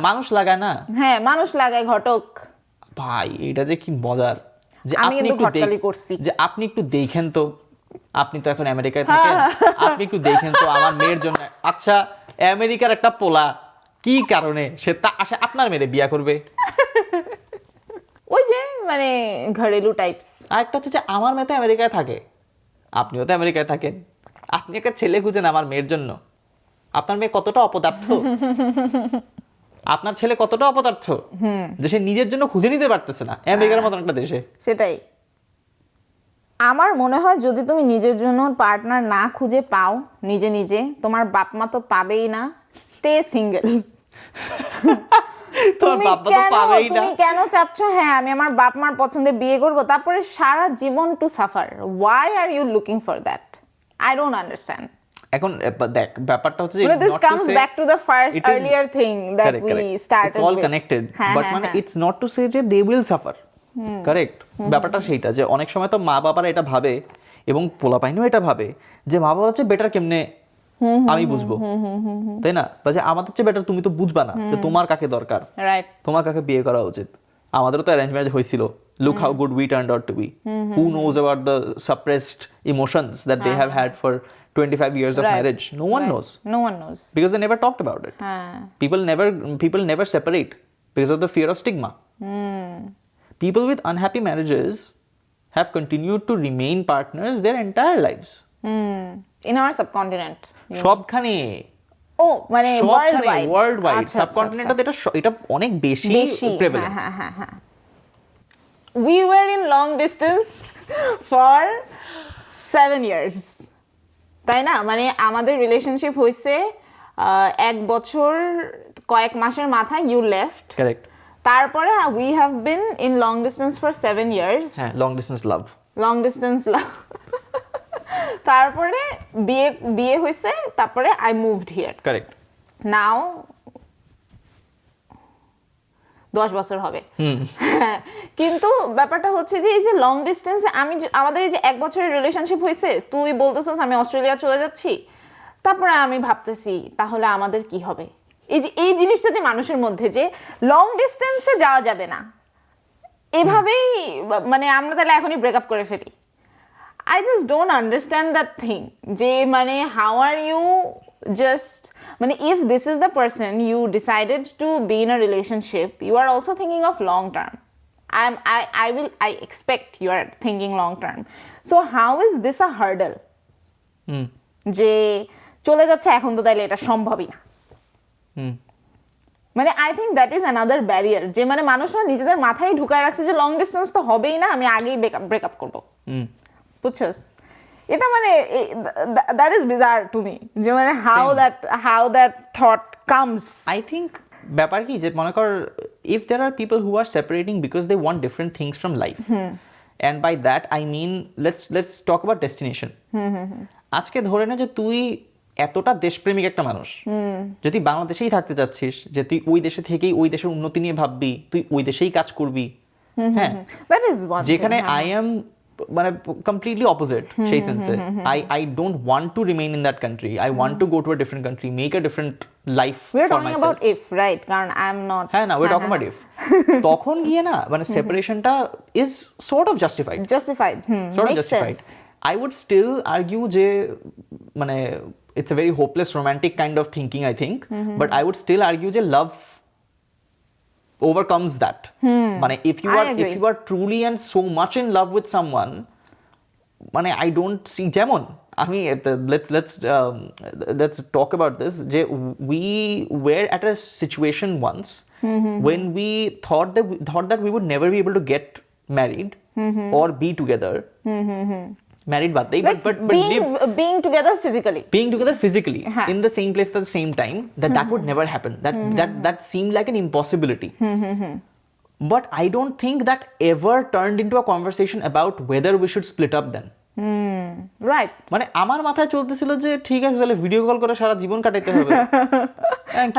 মানুষ লাগায় না, মানুষ লাগায় ঘটক। ভাই এটা যে কি মজার যে আপনি একটু দেখেন তো, আপনি তো এখন আমেরিকায় থাকেন, আপনি একটু দেখেন তো আমার মেয়ের জন্য, আচ্ছা আমেরিকার একটা পোলা কি কারণে সে আসে আপনার মেয়ে বিয়ে করবে? ওই যে মানে ঘরেলু টাইপস। আর একটা হচ্ছে যে আমার মেয়ে তো আমেরিকায় থাকে, আপনিও তো আমেরিকায় থাকেন, আপনি একটা ছেলে খুঁজেন আমার মেয়ের জন্য। আপনার মেয়ে কতটা অপদার্থ, আপনার ছেলে কতটা অপদার্থ যে সে নিজের জন্য খুঁজে নিতে পারতেছে না আমেরিকার মতন একটা দেশে। সেটাই আমার মনে হয়, যদি তুমি নিজের জন্য পার্টনার না খুঁজে পাও নিজে, তোমার বাপ মা তো পাবেই না, স্টে সিঙ্গেল। তুমি কেন চাচ্ছ আমি আমার বাপ মার পছন্দে বিয়ে করব, তারপরে সারা জীবন to suffer? Why are you looking for that? I don't understand. এখন দেখ ব্যাপারটা হচ্ছে যে this comes back to the first earlier thing that we started with. It's all connected, but মানে it's not to say যে they will suffer. Correct? ব্যাপারটা সেইটা যে অনেক সময় তো মা বাবারা এটা ভাবে এবং পোলাপাইনও এটা ভাবে যে মা বাবার চেয়ে বেটার কেমনে আমি বুঝবো, তাই না? বা যে আমাদের চেয়ে বেটার তুমি তো বুঝবা না যে তোমার কাকে দরকার, তোমার কাকে বিয়ে করা উচিত। আমাদেরও তো অ্যারেঞ্জ ম্যারেজ হয়েছিল, look how good we turned out to be. Who knows about the suppressed emotions that they have had for 25 years of Right. marriage? No one Right. knows. No one knows. Because they never talked about it. People never separate because of the fear of stigma. People with unhappy marriages have continued to remain partners their entire lives. In our subcontinent. সবখানে ও মানে worldwide সাবকন্টিনেন্টে এটা অনেক বেশি prevalent হ্যাঁ we were in long distance for 7 years তাই না মানে আমাদের রিলেশনশিপ হইছে 1 বছর কয়েক মাসের মাথায় you left কারেক্ট তারপরে we have been in long distance for 7 years হ্যাঁ long distance love তারপরে বিয়ে হইছে তারপরে I moved here কারেক্ট নাও 10 বছর হবে কিন্তু ব্যাপারটা হচ্ছে যে এই যে লং ডিস্টেন্সে আমাদের এই যে 1 বছরের রিলেশনশিপ হয়েছে তুই বলতেছিস আমি অস্ট্রেলিয়া চলে যাচ্ছি তারপরে আমি ভাবতেছি তাহলে আমাদের কি হবে এই জিনিসটা যে মানুষের মধ্যে যে লং ডিস্টেন্সে যাওয়া যাবে না এভাবেই মানে আমরা তাহলে এখনই ব্রেকআপ করে ফেলি I just don't understand that thing যে মানে how are you just মানে if this is the person you decided to be in a relationship you are also thinking of long term I expect you are thinking long term so how is this a hurdle যে চলে যাচ্ছে এখন তো তাইলে এটা সম্ভবই না মানে I think that is another barrier যে মানে মানুষরা নিজেদের মাথায় ঢুকায় রাখছে যে লং ডিস্টেন্স তো হবেই না আমি আগেই ব্রেকআপ করব বুঝছস এটা মানে that is bizarre to me যে মানে how that thought comes I think ব্যাপার কি যে মনে কর if there are people who are separating because they want different things from life and by that I mean let's talk about destination আজকে ধরে নে যে তুই এতটা দেশপ্রেমিক একটা মানুষ যদি বাংলাদেশেই থাকতে চাচ্ছিস যে তুই ওই দেশে থেকেই ওই দেশের উন্নতি নিয়ে ভাববি তুই ওই দেশেই কাজ করবি হ্যাঁ that is one যেখানে I am মানে completely opposite সেই সেন্সে I don't want to remain in that country I want to go to a different country make a different life we're for talking myself about if right কারণ I'm not হ্যাঁ না we're talking about if তখন গিয়ে না মানে separationটা is sort of justified sort of justified I would still argue যে মানে it's a very hopeless romantic kind of thinking I think but I would still argue যে love overcomes that মানে if you are truly and so much in love with someone মানে I don't see যেমন আমি let's talk about this যে we were at a situation once when we thought that we would never be able to get married or be together married বাদ দেই but being together physically in the same place at the same time that would never happen that seemed like an impossibility but I don't think that ever turned into a conversation about whether we should split up then right মানে আমার মাথায় চলতেছিল যে ঠিক আছে তাহলে video call করে সারা জীবন কাটাইতে হবে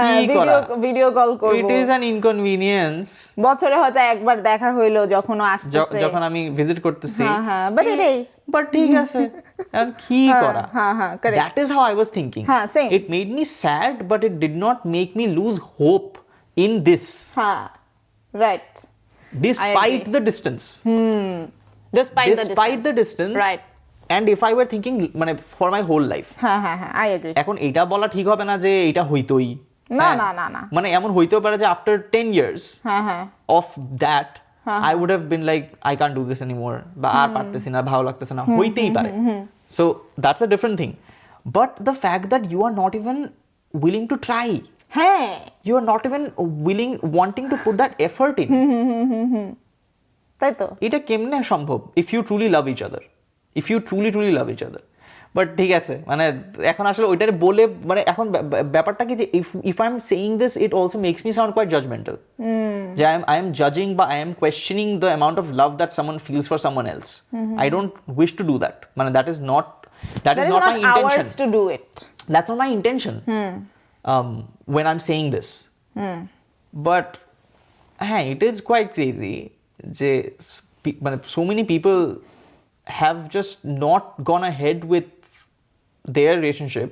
কি করা ভিডিও কল করব it is an inconvenience বছরে হয়তো একবার দেখা হইলো যখন আসতেছে যখন আমি ভিজিট করতেছি হ্যাঁ but ঠিক আছে আর কি করা correct that is how I was thinking same. It made me sad but it did not make me lose hope in this right despite the distance despite the distance right and if I were thinking মানে for my whole life I agree এখন এটা বলা ঠিক হবে না যে এটা হইতোই না মানে এমন হইতেও পারে যে after 10 years of that I would have been like I can't do this anymore বা আর পারতেছি না ভালো লাগতেছে না হইতেই পারে so that's a different thing but the fact that you are not even willing to try you are not even wanting to put that effort in তাই তো এটা কেমনে সম্ভব if you truly love each other love each other but ঠিক আছে মানে এখন আসলে ওইটার বলে মানে এখন ব্যাপারটা কি যে if I'm saying this it also makes me sound quite judgmental যে I am judging বা I am questioning the amount of love that someone feels for someone else I don't wish to do that মানে that is not my intention ours to do it that's not my intention when I'm saying this but it is quite crazy যে মানে so many people have just not gone ahead with their relationship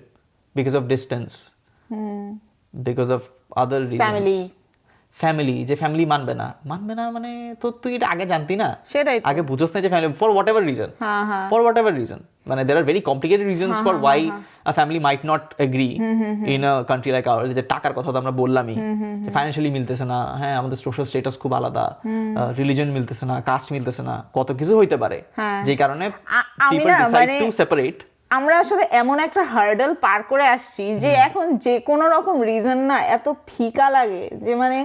because of distance because of other reasons family যে family মানবে না মানে তো তুই এটা আগে জানতি না সেটাই আগে বুঝছ না যে family for whatever reason মানে there are very complicated reasons for why a family might not agree in a country like ours. যে টাকার কথা তো আমরা বললামই, ফাইন্যান্সিয়ালি মিলতেছে না, হ্যাঁ আমাদের সোশ্যাল স্ট্যাটাস খুব আলাদা, রিলিজন মিলতেছে না, কাস্ট মিলতেছে না, কত কিছু হইতে পারে, যে কারণে people decide to separate. আমরা আসলে এমন একটা হার্ডল পার করে আসছি যে এখন যে কোনো রকম রিজন না এত ফিকা লাগে যে মানে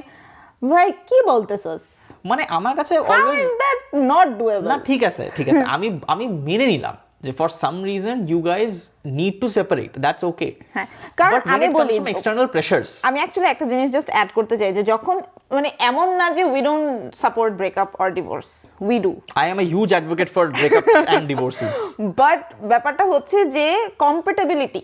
ভাই কি বলতেছস, মানে আমার কাছে how is that not doable? না ঠিক আছে আমি মেনে নিলাম যে for some reason you guys need to separate, that's okay. হ্যাঁ, কারণ আমি বলি এক্সটার্নাল প্রেসারস, আমি অ্যাকচুয়ালি একটা জিনিস জাস্ট অ্যাড করতে চাই যে যখন মানে এমন না যে we don't support breakup or divorce, we do, I am a huge advocate for breakups and divorces, but ব্যাপারটা হচ্ছে যে কম্প্যাটিবিলিটি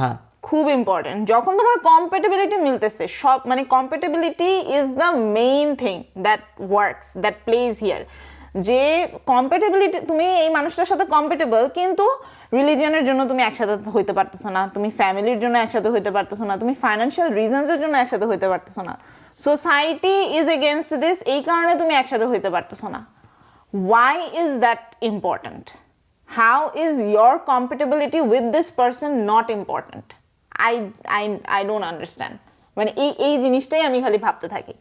হ্যাঁ খুব ইম্পর্টেন্ট। যখন তোমার কম্প্যাটিবিলিটি মিলতেছে, সব মানে compatibility is the main thing that works, that plays here. যে কম্প্যাটিবিলিটি, তুমি এই মানুষটার সাথে কম্প্যাটেবল কিন্তু রিলিজিয়নের জন্য তুমি একসাথে হইতে পারতেছো না, তুমি ফ্যামিলির জন্য একসাথে হইতে পারতেছো না, তুমি ফাইন্যান্সিয়াল রিজনসের জন্য একসাথে হইতে পারতেছো না, সোসাইটি ইজ এগেনস্ট দিস, এই কারণে তুমি একসাথে হইতে পারতেছো না। Why is that important? How is your compatibility with this person not important? I don't understand. মানে এই জিনিসটাই আমি খালি ভাবতে থাকি।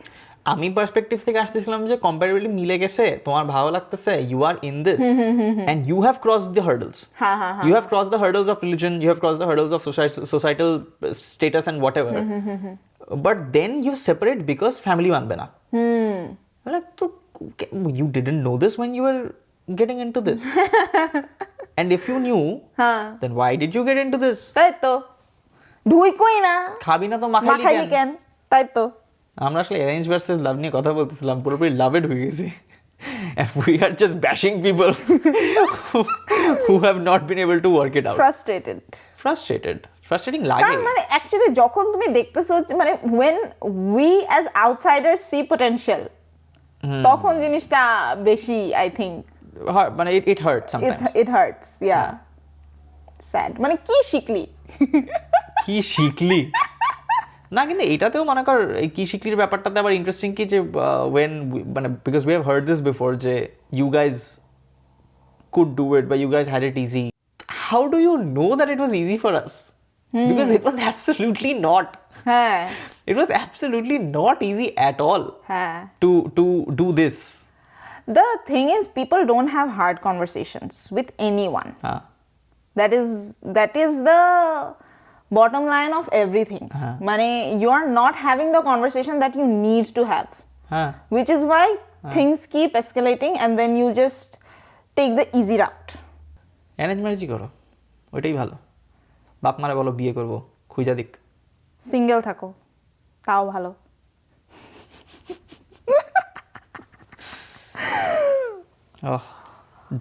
আমি পার্সপেক্টিভ থেকে আসতেছিলাম যে কম্প্যারেবলি মিলে গেছে, তোমার ভালো লাগতেছে, you are in this and you have crossed the hurdles, you have crossed the hurdles of religion, you have crossed the hurdles of societal status and whatever, but then you separate because family মানবে না। Like, তো you didn't know this when you were getting into this, and if you knew, then why did you get into this? তাই তো ঢুইকই না, খাবি না তো মাখাইলি কেন? তাই তো আমরা আসলে অ্যারেঞ্জ ভার্সেস লাভ নিয়ে কথা বলতেছিলাম, পুরোপুরি লাভে ঢুকে গেছি, and we are just bashing people who have not been able to work it out. Frustrating লাগে। কারণ মানে অ্যাকচুয়ালি যখন তুমি দেখতেছো মানে when we as outsiders see potential, তখন জিনিসটা বেশি I think মানে it hurts sometimes. It hurts, yeah. Sad. মানে কি শিখলি না, কিন্তু এটাতেও মনে কর এই কি শিখলির ব্যাপারটাতে আবার ইন্টারেস্টিং কি যে when মানে because we have heard this before যে you guys could do it but you guys had it easy. How do you know that it was easy for us? Because it was absolutely not. It was absolutely not easy at all to do this. The thing is, people don't have hard conversations with anyone. That is the bottom line of everything. Mane, you are not having the conversation that you need to have, which is why things keep escalating and then you just take the easy route. Arrange ম্যারেজই করো, ওইটাই ভালো। বাপ মারে বলো বিয়ে করবো, খুঁজা দিক। সিঙ্গেল থাকো, তাও ভালো।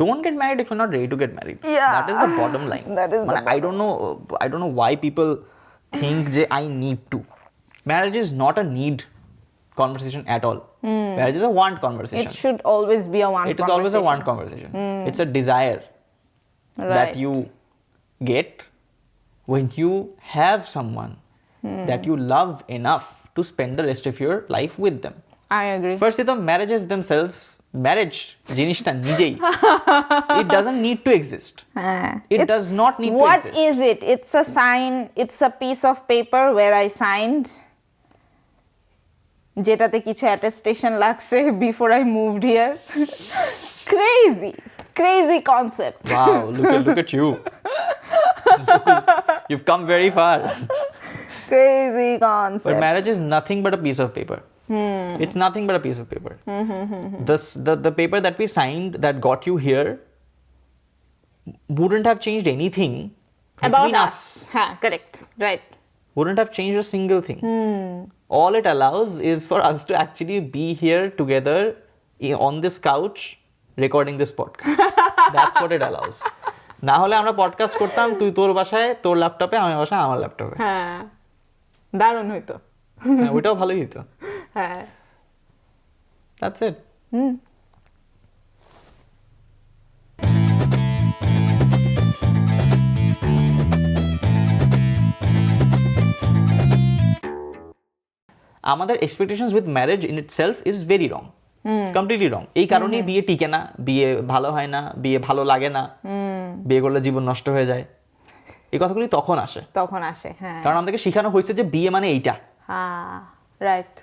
Don't get married if you're not ready to get married. Yeah. That is the bottom line. That is the I don't know why people think that I need to. Marriage is not a need conversation at all. Marriage is a want conversation. It should always be a want conversation. It is always a want conversation. It's a desire that you get when you have someone that you love enough to spend the rest of your life with them. I agree. First, the marriages themselves, marriage জিনিসটা নিজেই, it doesn't need to exist. It does not need to exist. What is it? It's a sign, it's a piece of paper where I signed, যেটাতে কিছু attestation লাগছে before I moved here. Crazy concept. Wow, look at you. You've come very far. Crazy concept. But marriage is nothing but a piece of paper. It's nothing but a piece of paper. The paper that we signed that got you here wouldn't have changed anything about us. Correct. Right. Wouldn't have changed a single thing. All it allows is for us to actually be here together on this couch recording this podcast. That's what it allows. না হলে আমরা podcast করতাম, তুই তোর বাসায় তোর ল্যাপটপে, আমি বাসায় আমার ল্যাপটপে। দারুণ হইতো। ওইটাও ভালোই হইতো। That's it. আমাদের expectations with marriage in itself is very wrong. Completely wrong. এই কারণেই বিয়ে টিকে না, বিয়ে ভালো হয় না, বিয়ে ভালো লাগে না, বিয়ে করলে জীবন নষ্ট হয়ে যায়, এই কথাগুলি তখন আসে। হ্যাঁ, কারণ আমাদেরকে শেখানো হয়েছে যে বিয়ে মানে এইটা, right.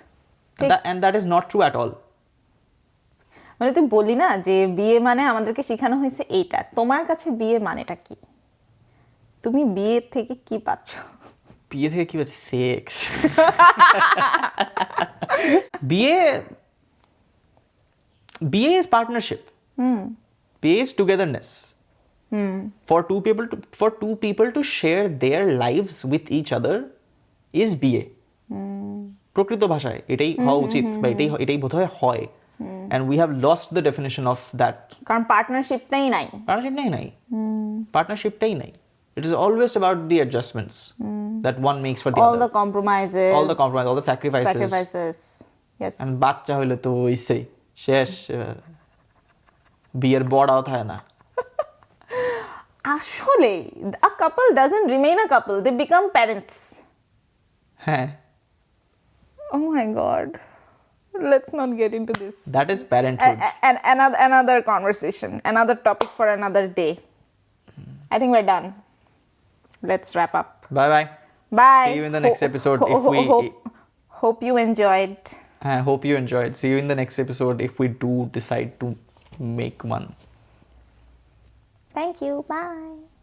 and that is not true at all. মানে তুই বলি না যে বিয়ে মানে আমাদেরকে শেখানো হয়েছে এইটা, তোমার কাছে বিয়ে মানেটা কি? তুমি বিয়ে থেকে কি পাচ্ছ? বিয়ে থেকে কি পাচ্ছি? সেক্স। বিয়ে is partnership. বিয়ে is togetherness. For two people to share their lives with each other is বিয়ে। প্রকৃত ভাষায় এটাই হওয়া উচিত, বা এটাই বোধহয় হয়। And we have lost the definition of that. কারণ পার্টনারশিপটাই নাই। পার্টনারশিপটাই নাই। It is always about the adjustments that one makes for the all other. the compromises, all the sacrifices. Yes. And বাচ্চা হইলে তো হইছেই শেষ, বিয়ের বড়াও থাকে না। আসলে a couple doesn't remain a couple, they become parents. হ্যাঁ। Oh my god, let's not get into this. That is parenthood. And another conversation, another topic for another day. I think we're done. Let's wrap up. Bye. Bye. See you in the next episode. Hope you enjoyed. I hope you enjoyed. See you in the next episode if we do decide to make one. Thank you. Bye.